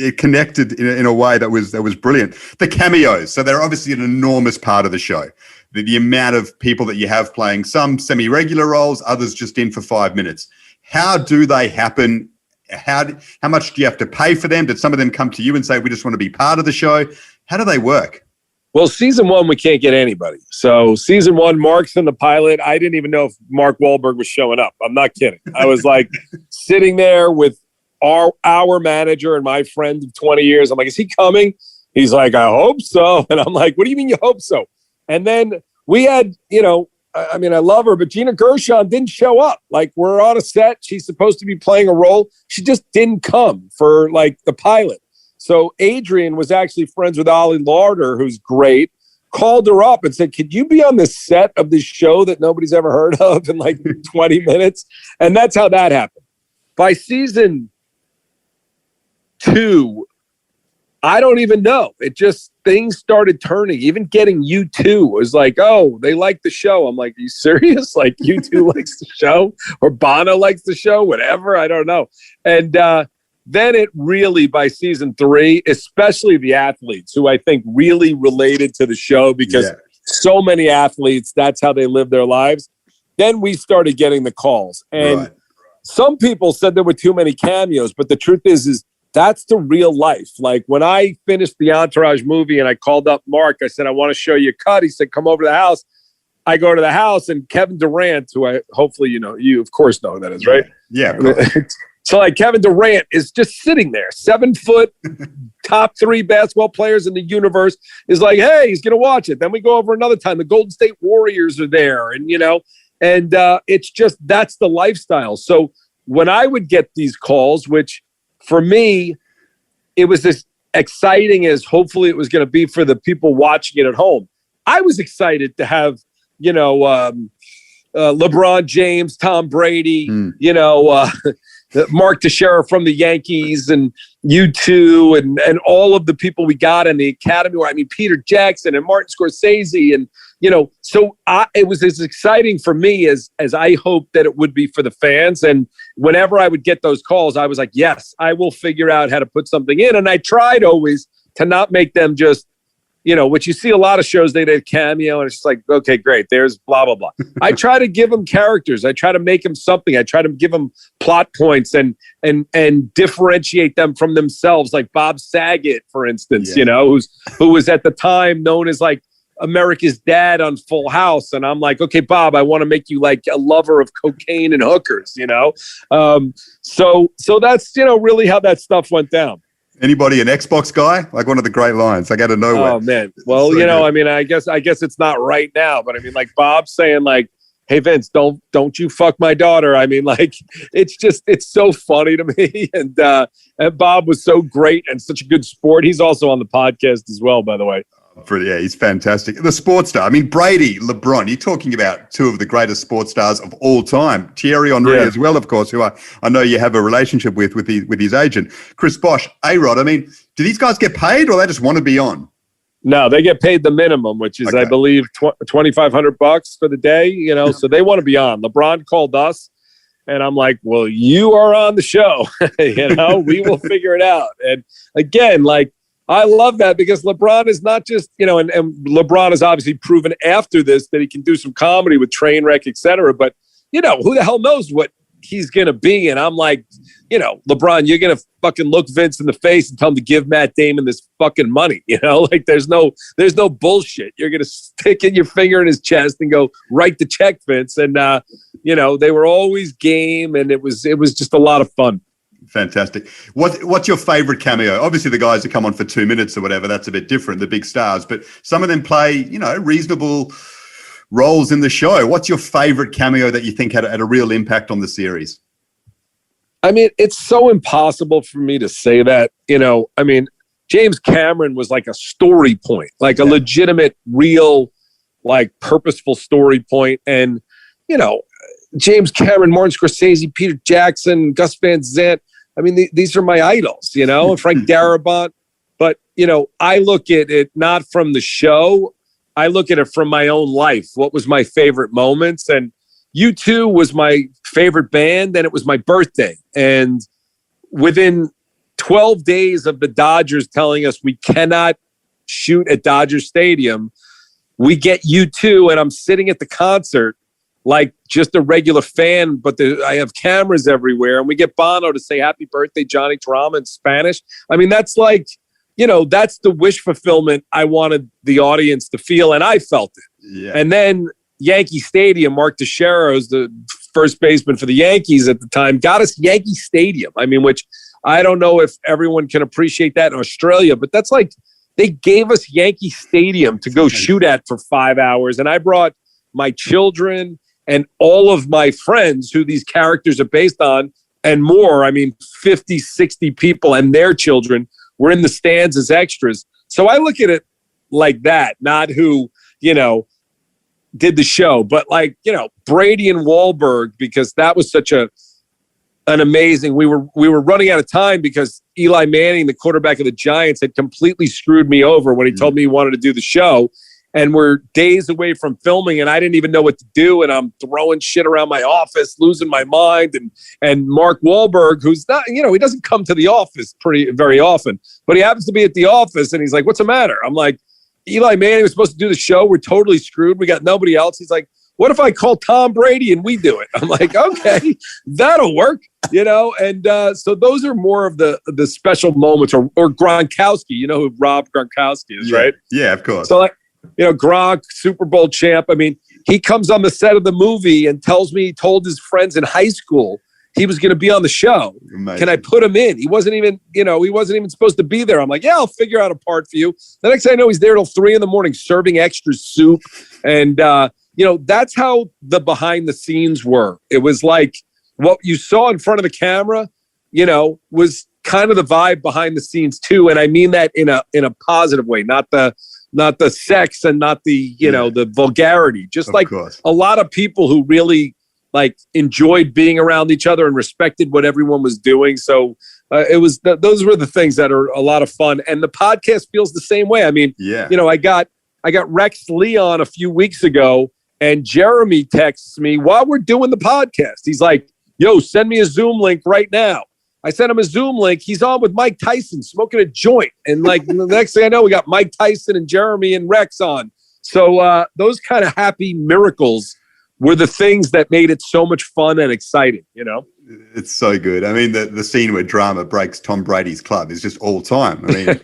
It connected in a way that was brilliant. The cameos. So they're obviously an enormous part of the show. The amount of people that you have playing, some semi-regular roles, others just in for 5 minutes. How do they happen? How much do you have to pay for them? Did some of them come to you and say, we just want to be part of the show? How do they work? Well, season 1, we can't get anybody. So season 1, Mark's in the pilot. I didn't even know if Mark Wahlberg was showing up. I'm not kidding. I was sitting there with our manager and my friend of 20 years. I'm like, is he coming? He's like, I hope so. And I'm like, what do you mean you hope so? And then we had, I love her, but Gina Gershon didn't show up. We're on a set. She's supposed to be playing a role. She just didn't come for the pilot. So Adrian was actually friends with Ollie Lauder, who's great, called her up and said, could you be on the set of this show that nobody's ever heard of in 20 minutes? And that's how that happened. By season 2, I don't even know. It just, things started turning. Even getting U2 was oh, they like the show. I'm like, are you serious? U2 likes the show? Or Bono likes the show? Whatever. I don't know. And then it really, by season 3, especially the athletes who I think really related to the show because so many athletes, that's how they live their lives. Then we started getting the calls. And some people said there were too many cameos, but the truth is that's the real life. Like when I finished the Entourage movie and I called up Mark, I said, I want to show you a cut. He said, come over to the house. I go to the house and Kevin Durant, who I hopefully, you of course know who that is, right? Yeah. Of course. So like Kevin Durant is just sitting there, 7 foot, top 3 basketball players in the universe, is like, hey, he's going to watch it. Then we go over another time. The Golden State Warriors are there. And, it's just, that's the lifestyle. So when I would get these calls, which for me, it was as exciting as hopefully it was going to be for the people watching it at home. I was excited to have, LeBron James, Tom Brady, Mark Teixeira from the Yankees and U2 and all of the people we got in the academy. Peter Jackson and Martin Scorsese. And, so it was as exciting for me as I hoped that it would be for the fans. And whenever I would get those calls, I was like, yes, I will figure out how to put something in. And I tried always to not make them just, which you see a lot of shows, they did cameo and it's just like, okay, great. There's blah, blah, blah. I try to give them characters. I try to make them something. I try to give them plot points and differentiate them from themselves. Like Bob Saget, for instance, who was at the time known as like America's Dad on Full House. And I'm like, okay, Bob, I want to make you like a lover of cocaine and hookers, So that's, really how that stuff went down. Anybody an Xbox guy? Like one of the great lines, like out of nowhere. Oh man. Well, I guess it's not right now, but like Bob saying like, hey Vince, don't you fuck my daughter. It's so funny to me. And Bob was so great and such a good sport. He's also on the podcast as well, by the way. Yeah, he's fantastic. The sports star. Brady, LeBron, you're talking about 2 of the greatest sports stars of all time. Thierry Henry as well, of course, who I know you have a relationship with his agent. Chris Bosh, A-Rod. Do these guys get paid or they just want to be on? No, they get paid the minimum, which is, I believe, $2,500 for the day, so they want to be on. LeBron called us and I'm like, well, you are on the show, we will figure it out. And again, I love that because LeBron is not just, and LeBron has obviously proven after this that he can do some comedy with Trainwreck, et cetera. But, who the hell knows what he's going to be? And I'm like, LeBron, you're going to fucking look Vince in the face and tell him to give Matt Damon this fucking money. There's no bullshit. You're going to stick in your finger in his chest and go, write the check, Vince. And, they were always game and it was just a lot of fun. Fantastic. What's your favorite cameo? Obviously, the guys that come on for 2 minutes or whatever, that's a bit different, the big stars. But some of them play, reasonable roles in the show. What's your favorite cameo that you think had a real impact on the series? It's so impossible for me to say that. James Cameron was like a story point, like a legitimate, real, like purposeful story point. And, James Cameron, Martin Scorsese, Peter Jackson, Gus Van Sant. These are my idols, Frank Darabont. But, I look at it not from the show. I look at it from my own life. What was my favorite moments? And U2 was my favorite band, and it was my birthday. And within 12 days of the Dodgers telling us we cannot shoot at Dodger Stadium, we get U2, and I'm sitting at the concert like just a regular fan, but I have cameras everywhere, and we get Bono to say happy birthday, Johnny Drama in Spanish. That's like, that's the wish fulfillment I wanted the audience to feel, and I felt it. Yeah. And then Yankee Stadium, Mark Teixeira, who's the first baseman for the Yankees at the time, got us Yankee Stadium. Which I don't know if everyone can appreciate that in Australia, but that's like they gave us Yankee Stadium to go shoot at for 5 hours, and I brought my children and all of my friends who these characters are based on and more. 50, 60 people and their children were in the stands as extras. So I look at it like that, not who, did the show, but like, Brady and Wahlberg, because that was such an amazing, we were running out of time because Eli Manning, the quarterback of the Giants, had completely screwed me over when he told me he wanted to do the show. And we're days away from filming, and I didn't even know what to do. And I'm throwing shit around my office, losing my mind. And Mark Wahlberg, who's not, he doesn't come to the office very often, but he happens to be at the office. And he's like, "What's the matter?" I'm like, "Eli Manning was supposed to do the show. We're totally screwed. We got nobody else." He's like, What if I call Tom Brady and we do it? I'm like, okay, that'll work, And so those are more of the special moments, or Gronkowski. You know who Rob Gronkowski is, right? Yeah, of course. So Gronk, Super Bowl champ. I mean, he comes on the set of the movie and tells me he told his friends in high school he was going to be on the show. Amazing. Can I put him in? He wasn't even supposed to be there. I'm like, yeah, I'll figure out a part for you. The next thing I know, he's there till 3 a.m. serving extra soup. And, that's how the behind the scenes were. It was like what you saw in front of the camera, was kind of the vibe behind the scenes too. And I mean that in a positive way, not the sex and not the, the vulgarity, just like a lot of people who really enjoyed being around each other and respected what everyone was doing. So those were the things that are a lot of fun. And the podcast feels the same way. I mean, I got Rex Leon a few weeks ago, and Jeremy texts me while we're doing the podcast. He's like, yo, send me a Zoom link right now. I sent him a Zoom link. He's on with Mike Tyson smoking a joint. And the next thing I know, we got Mike Tyson and Jeremy and Rex on. So those kind of happy miracles were the things that made it so much fun and exciting, It's so good. I mean, the scene where drama breaks Tom Brady's club is just all time. I mean,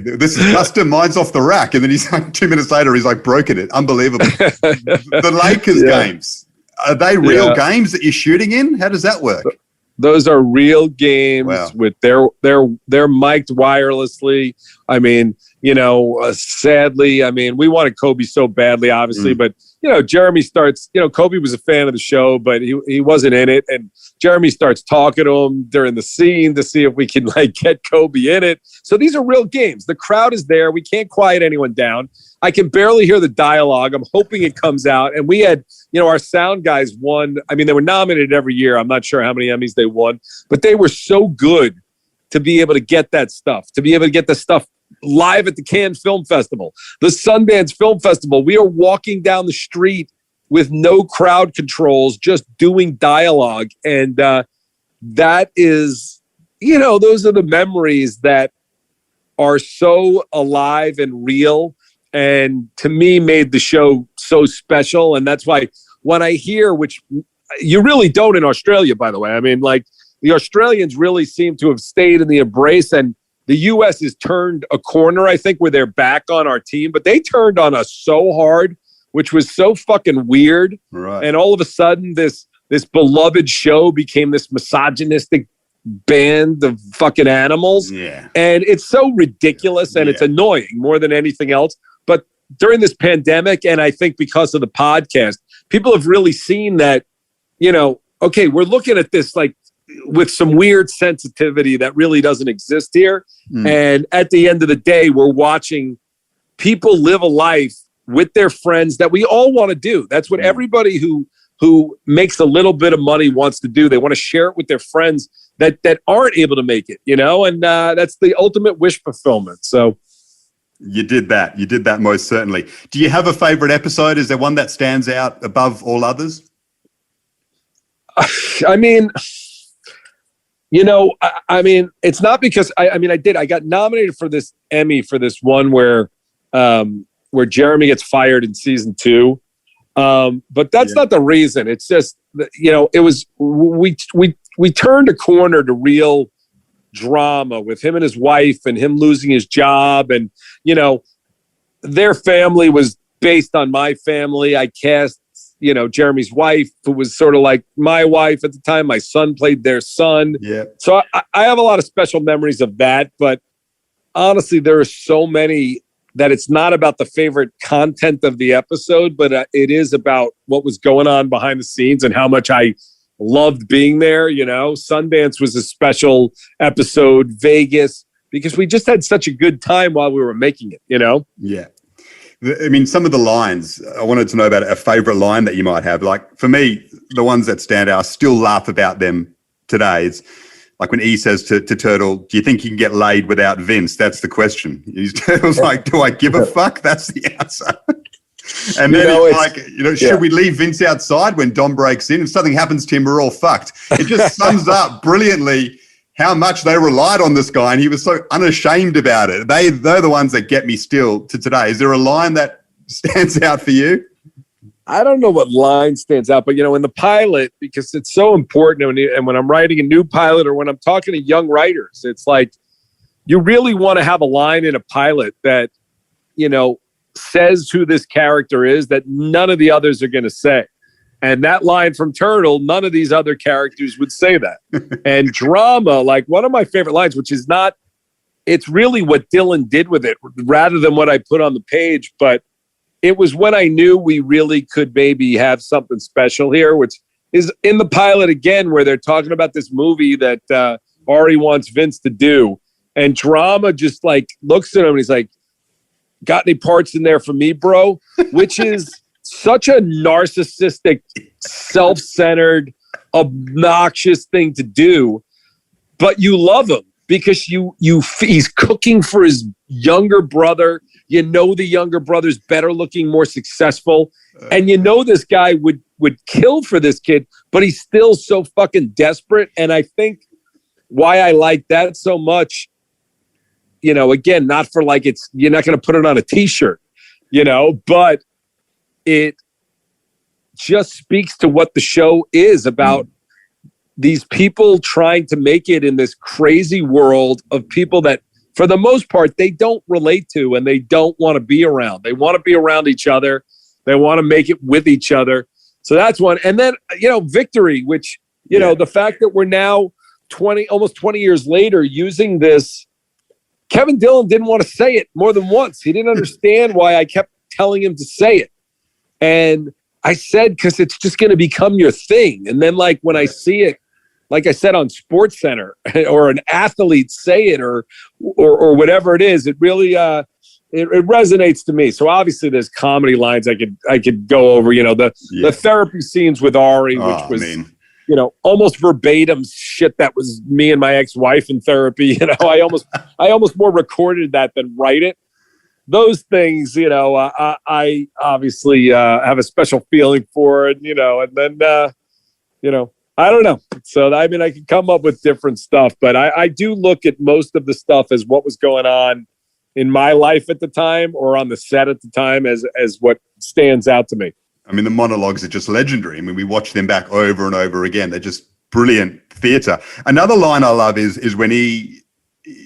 this is custom, mine's off the rack. And then he's like 2 minutes later, he's like broken it. Unbelievable. The Lakers games, are they real games that you're shooting in? How does that work? Those are real games with they're mic'd wirelessly. I mean, sadly, I mean, we wanted Kobe so badly, obviously, but Jeremy starts, Kobe was a fan of the show, but he wasn't in it. And Jeremy starts talking to him during the scene to see if we can get Kobe in it. So these are real games. The crowd is there. We can't quiet anyone down. I can barely hear the dialogue. I'm hoping it comes out. And we had, our sound guys won. I mean, they were nominated every year. I'm not sure how many Emmys they won, but they were so good to be able to get that stuff, to be able to get the stuff live at the Cannes Film Festival, the Sundance Film Festival. We are walking down the street with no crowd controls, just doing dialogue. And that is, those are the memories that are so alive and real. And to me, made the show so special. And that's why when I hear, which you really don't in Australia, by the way, I mean, the Australians really seem to have stayed in the embrace, and the U.S. has turned a corner, I think, where they're back on our team. But they turned on us so hard, which was so fucking weird. Right. And all of a sudden, this beloved show became this misogynistic band of fucking animals. Yeah. And it's so ridiculous, and it's annoying more than anything else. But during this pandemic, and I think because of the podcast, people have really seen that, okay, we're looking at this with some weird sensitivity that really doesn't exist here. And at the end of the day, we're watching people live a life with their friends that we all want to do. That's what everybody who makes a little bit of money wants to do. They want to share it with their friends that aren't able to make it, and that's the ultimate wish fulfillment. So you did that. You did that most certainly. Do you have a favorite episode? Is there one that stands out above all others? I mean, it's not because I got nominated for this Emmy for this one where Jeremy gets fired in season 2. But that's not the reason. It's just, it was, we turned a corner to real drama with him and his wife and him losing his job. And, their family was based on my family. I cast, Jeremy's wife, who was sort of like my wife at the time. My son played their son. Yeah. So I have a lot of special memories of that. But honestly, there are so many that it's not about the favorite content of the episode, but it is about what was going on behind the scenes and how much I loved being there. Sundance was a special episode, Vegas, because we just had such a good time while we were making it, Yeah. I mean, some of the lines, I wanted to know about a favorite line that you might have. For me, the ones that stand out, I still laugh about them today. It's like when E says to Turtle, do you think you can get laid without Vince? That's the question. Turtle's like, do I give a fuck? That's the answer. And then should we leave Vince outside when Dom breaks in? If something happens to him, we're all fucked. It just sums up brilliantly how much they relied on this guy, and he was so unashamed about it. They're the ones that get me still to today. Is there a line that stands out for you? I don't know what line stands out, but in the pilot, because it's so important, and when I'm writing a new pilot or when I'm talking to young writers, it's like you really want to have a line in a pilot that says who this character is that none of the others are going to say. And that line from Turtle, none of these other characters would say that. And drama, like one of my favorite lines, which is not, it's really what Dylan did with it rather than what I put on the page, but it was when I knew we really could maybe have something special here, which is in the pilot again, where they're talking about this movie that Ari wants Vince to do. And Drama just like looks at him and he's like, got any parts in there for me, bro? Which is such a narcissistic, self-centered, obnoxious thing to do. But you love him because he's cooking for his younger brother. The younger brother's better looking, more successful. And this guy would kill for this kid, but he's still so fucking desperate. And I think why I like that so much, again, not for like you're not going to put it on a t-shirt, but it just speaks to what the show is about. These people trying to make it in this crazy world of people that, for the most part, they don't relate to and they don't want to be around. They want to be around each other. They want to make it with each other. So that's one. And then, Victory, which, the fact that we're now almost 20 years later using this, Kevin Dillon didn't want to say it more than once. He didn't understand why I kept telling him to say it. And I said, because it's just going to become your thing. And then like when I see it, like I said, on Sports Center or an athlete say it or whatever it is, it really it resonates to me. So obviously there's comedy lines I could go over, the therapy scenes with Ari, which was, almost verbatim shit that was me and my ex-wife in therapy. I almost more recorded that than write it. Those things, I obviously have a special feeling for it, and then, I don't know. So, I mean, I can come up with different stuff, but I do look at most of the stuff as what was going on in my life at the time or on the set at the time as what stands out to me. I mean, the monologues are just legendary. I mean, we watch them back over and over again. They're just brilliant theater. Another line I love is when he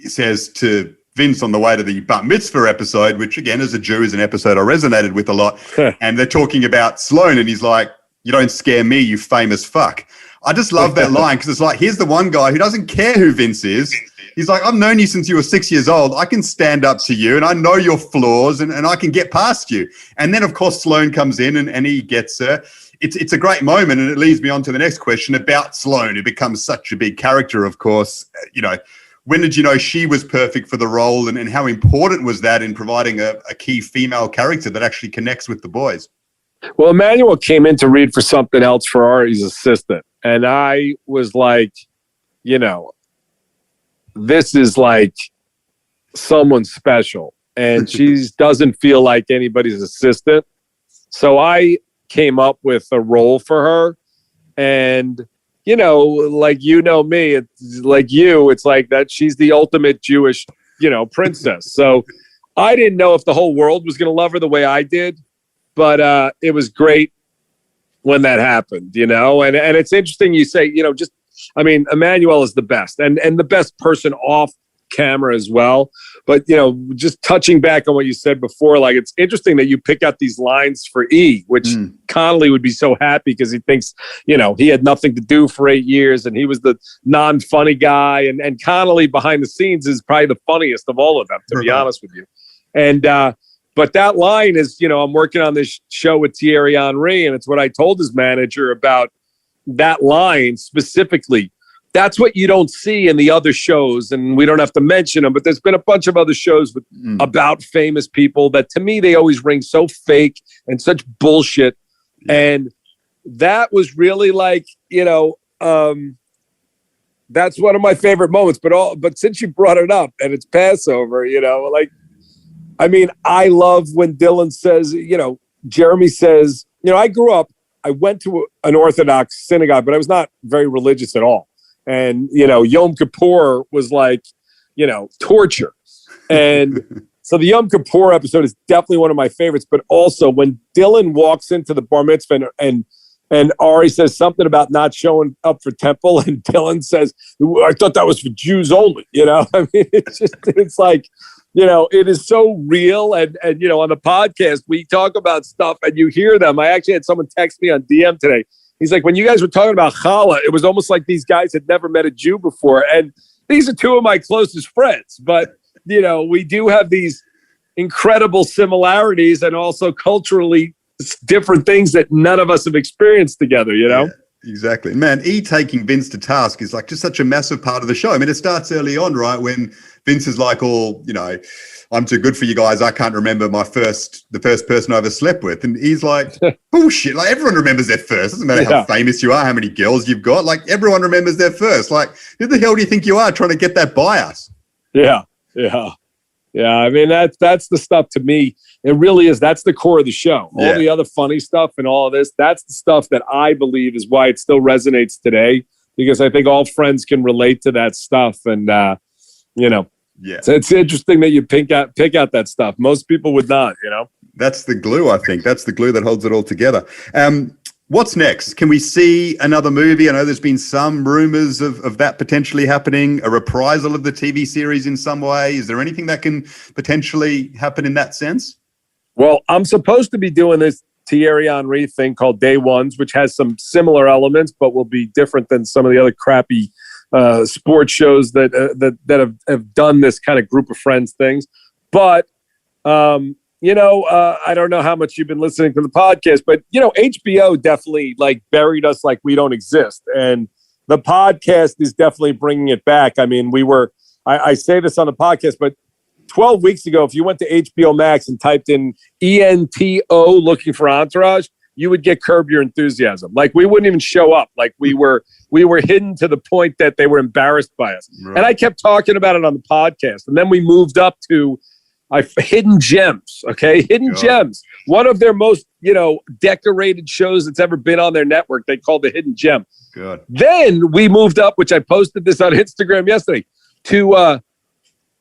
says to Vince on the way to the Bat Mitzvah episode, which again, as a Jew, is an episode I resonated with a lot. And they're talking about Sloane and he's like, "You don't scare me, you famous fuck." I just love that line because it's like, here's the one guy who doesn't care who Vince is. He's like, "I've known you since you were 6 years old. I can stand up to you and I know your flaws and I can get past you." And then, of course, Sloane comes in and he gets her. It's a great moment, and it leads me on to the next question about Sloane, who becomes such a big character, of course. When did you know she was perfect for the role, and how important was that in providing a key female character that actually connects with the boys? Well, Emmanuel came in to read for something else for Ari's assistant. And I was like, this is like someone special. And she doesn't feel like anybody's assistant. So I came up with a role for her. And, like me, it's like it's like that she's the ultimate Jewish, princess. So I didn't know if the whole world was going to love her the way I did. But it was great when that happened, and it's interesting you say, Emmanuel is the best and the best person off camera as well. But, just touching back on what you said before, like, it's interesting that you pick out these lines for E, which Connolly would be so happy because he thinks, he had nothing to do for 8 years and he was the non-funny guy. And Connolly behind the scenes is probably the funniest of all of them, to be honest with you. And, but that line is, I'm working on this show with Thierry Henry, and it's what I told his manager about that line specifically. That's what you don't see in the other shows, and we don't have to mention them, but there's been a bunch of other shows about famous people that, to me, they always ring so fake and such bullshit. And that was really like, that's one of my favorite moments. But since you brought it up, and it's Passover, I love when Dylan says, Jeremy says, I grew up, I went to an Orthodox synagogue, but I was not very religious at all. And, Yom Kippur was like, torture. And So the Yom Kippur episode is definitely one of my favorites, but also when Dylan walks into the bar mitzvah and Ari says something about not showing up for temple, and Dylan says, I thought that was for Jews only, I mean, it's like, it is so real. And, on the podcast, we talk about stuff and you hear them. I actually had someone text me on DM today. He's like, when you guys were talking about challah, it was almost like these guys had never met a Jew before. And these are two of my closest friends, but we do have these incredible similarities and also culturally different things that none of us have experienced together, Yeah, exactly. Man, taking Vince to task is like just such a massive part of the show. I mean, it starts early on, right? When Vince is like I'm too good for you guys. I can't remember the first person I ever slept with. And he's like, bullshit. Like everyone remembers their first. Doesn't matter how famous you are, how many girls you've got. Like everyone remembers their first. Like who the hell do you think you are trying to get that bias? Yeah. I mean, that's the stuff to me. It really is. That's the core of the show. All the other funny stuff and all of this, that's the stuff that I believe is why it still resonates today, because I think all friends can relate to that stuff. And, it's interesting that you pick out that stuff. Most people would not, That's the glue, I think. That's the glue that holds it all together. What's next? Can we see another movie? I know there's been some rumors of that potentially happening, a reprisal of the TV series in some way. Is there anything that can potentially happen in that sense? Well, I'm supposed to be doing this Thierry Henry thing called Day Ones, which has some similar elements, but will be different than some of the other crappy sports shows that have done this kind of group of friends things. But I don't know how much you've been listening to the podcast, but, HBO definitely buried us like we don't exist. And the podcast is definitely bringing it back. I mean, I say this on the podcast, but 12 weeks ago, if you went to HBO Max and typed in ENTO looking for Entourage, you would get Curb Your Enthusiasm. Like we wouldn't even show up. Like we were hidden to the point that they were embarrassed by us. Right. And I kept talking about it on the podcast. And then we moved up to Hidden Gems, okay? Hidden Gems. One of their most, decorated shows that's ever been on their network. They called it Hidden Gem. Good. Then we moved up, which I posted this on Instagram yesterday, to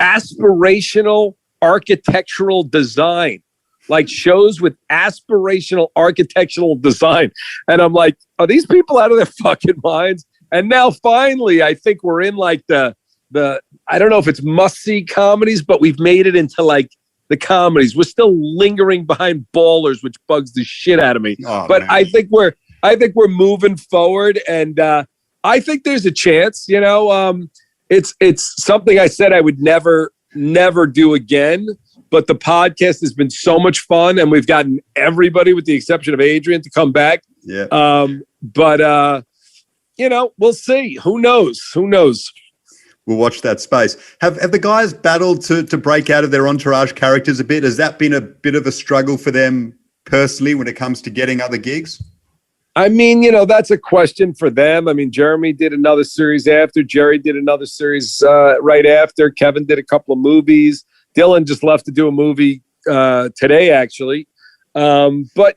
aspirational architectural design. Like shows with aspirational architectural design. And I'm like, are these people out of their fucking minds? And now finally, I think we're in the I don't know if it's must-see comedies, but we've made it into the comedies. We're still lingering behind Ballers, which bugs the shit out of me. Oh, but man. I think we're moving forward, and I think there's a chance. It's something I said I would never do again. But the podcast has been so much fun, and we've gotten everybody, with the exception of Adrian, to come back. Yeah. We'll see. Who knows? We'll watch that space. Have the guys battled to break out of their Entourage characters a bit? Has that been a bit of a struggle for them personally when it comes to getting other gigs? I mean, that's a question for them. I mean, Jeremy did another series after. Jerry did another series right after. Kevin did a couple of movies. Dylan just left to do a movie today, actually. But,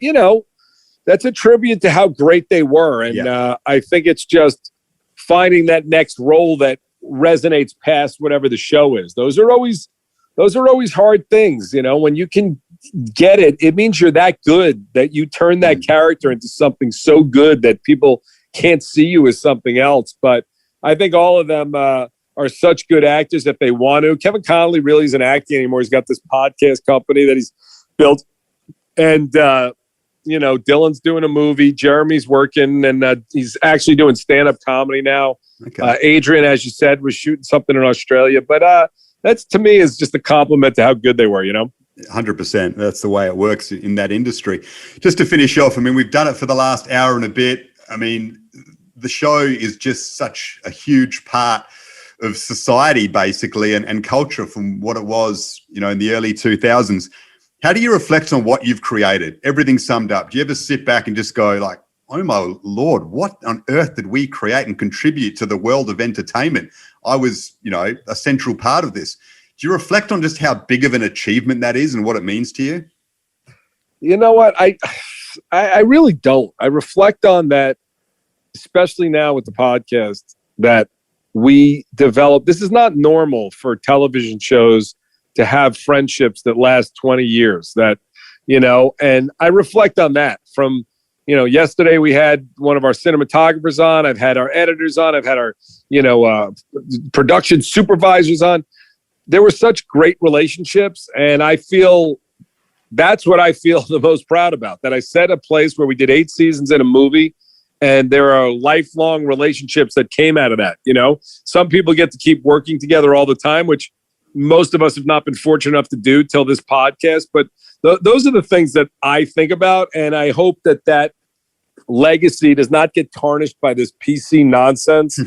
that's a tribute to how great they were. And I think it's just finding that next role that resonates past whatever the show is. Those are always hard things. When you can get it, it means you're that good that you turn that character into something so good that people can't see you as something else. But I think all of them are such good actors if they want to. Kevin Connolly really isn't acting anymore. He's got this podcast company that he's built. And, Dylan's doing a movie. Jeremy's working, and he's actually doing stand-up comedy now. Okay. Adrian, as you said, was shooting something in Australia. But that's, to me, is just a compliment to how good they were, 100%. That's the way it works in that industry. Just to finish off, I mean, we've done it for the last hour and a bit. I mean, the show is just such a huge part of society, basically, and culture from what it was, in the early 2000s. How do you reflect on what you've created? Everything summed up. Do you ever sit back and just go like, oh my Lord, what on earth did we create and contribute to the world of entertainment? I was, a central part of this. Do you reflect on just how big of an achievement that is and what it means to you? You know what? I really don't. I reflect on that, especially now with the podcast, that we develop. This is not normal for television shows to have friendships that last 20 years that, and I reflect on that from, yesterday we had one of our cinematographers on. I've had our editors on. I've had our, production supervisors on. There were such great relationships. And that's what I feel the most proud about, that I set a place where we did 8 seasons in a movie. And there are lifelong relationships that came out of that. Some people get to keep working together all the time, which most of us have not been fortunate enough to do till this podcast. But those are the things that I think about. And I hope that legacy does not get tarnished by this PC nonsense,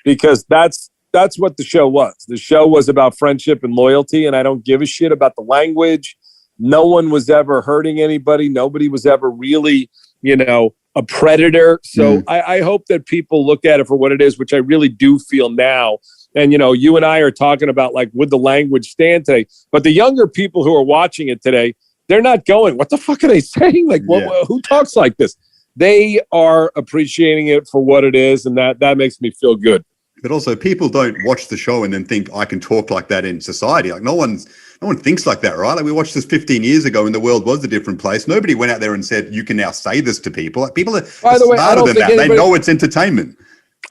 because that's what the show was. The show was about friendship and loyalty. And I don't give a shit about the language. No one was ever hurting anybody. Nobody was ever really, a predator. So I hope that people look at it for what it is, which I really do feel now. And, you and I are talking about, like, would the language stand today? But the younger people who are watching it today, they're not going, what the fuck are they saying? Like, who talks like this? They are appreciating it for what it is. And that makes me feel good. But also, people don't watch the show and then think I can talk like that in society. Like, no one thinks like that, right? Like, we watched this 15 years ago and the world was a different place. Nobody went out there and said, you can now say this to people. Like, people are smarter than that. They know it's entertainment.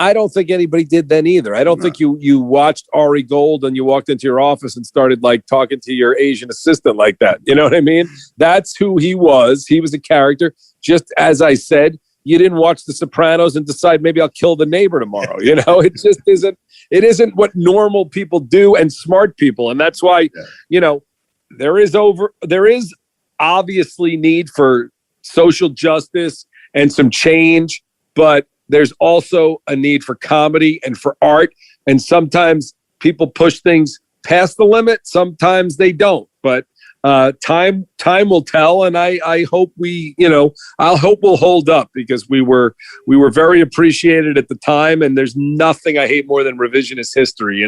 I don't think anybody did then either. I don't think you watched Ari Gold and you walked into your office and started, like, talking to your Asian assistant like that. You know what I mean? That's who he was. He was a character. Just as I said, you didn't watch The Sopranos and decide maybe I'll kill the neighbor tomorrow. It just isn't. It isn't what normal people do and smart people. And that's why, there is obviously need for social justice and some change, but there's also a need for comedy and for art. And sometimes people push things past the limit. Sometimes they don't. But time will tell, and I hope I hope we'll hold up, because we were very appreciated at the time, and there's nothing I hate more than revisionist history.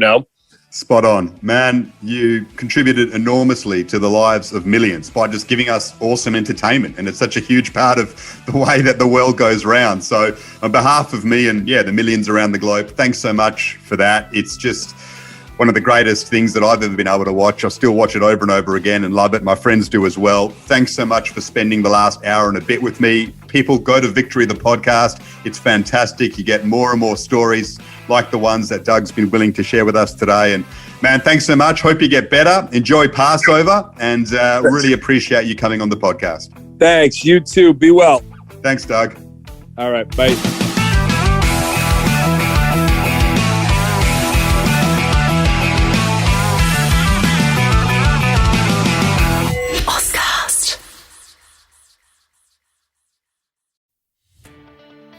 Spot on, man. You contributed enormously to the lives of millions by just giving us awesome entertainment, and it's such a huge part of the way that the world goes round. So on behalf of me and the millions around the globe, thanks so much for that. It's just one of the greatest things that I've ever been able to watch. I still watch it over and over again and love it. My friends do as well. Thanks so much for spending the last hour and a bit with me. People, go to Victory the podcast. It's fantastic. You get more and more stories like the ones that Doug's been willing to share with us today. And man, thanks so much. Hope you get better. Enjoy Passover, and really appreciate you coming on the podcast. Thanks. You too. Be well. Thanks, Doug. All right. Bye.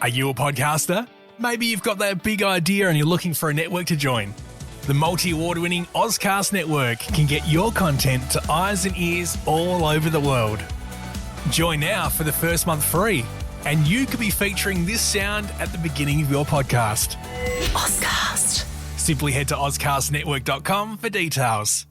Are you a podcaster? Maybe you've got that big idea and you're looking for a network to join. The multi-award-winning Ozcast Network can get your content to eyes and ears all over the world. Join now for the first month free, and you could be featuring this sound at the beginning of your podcast. Ozcast. Simply head to ozcastnetwork.com for details.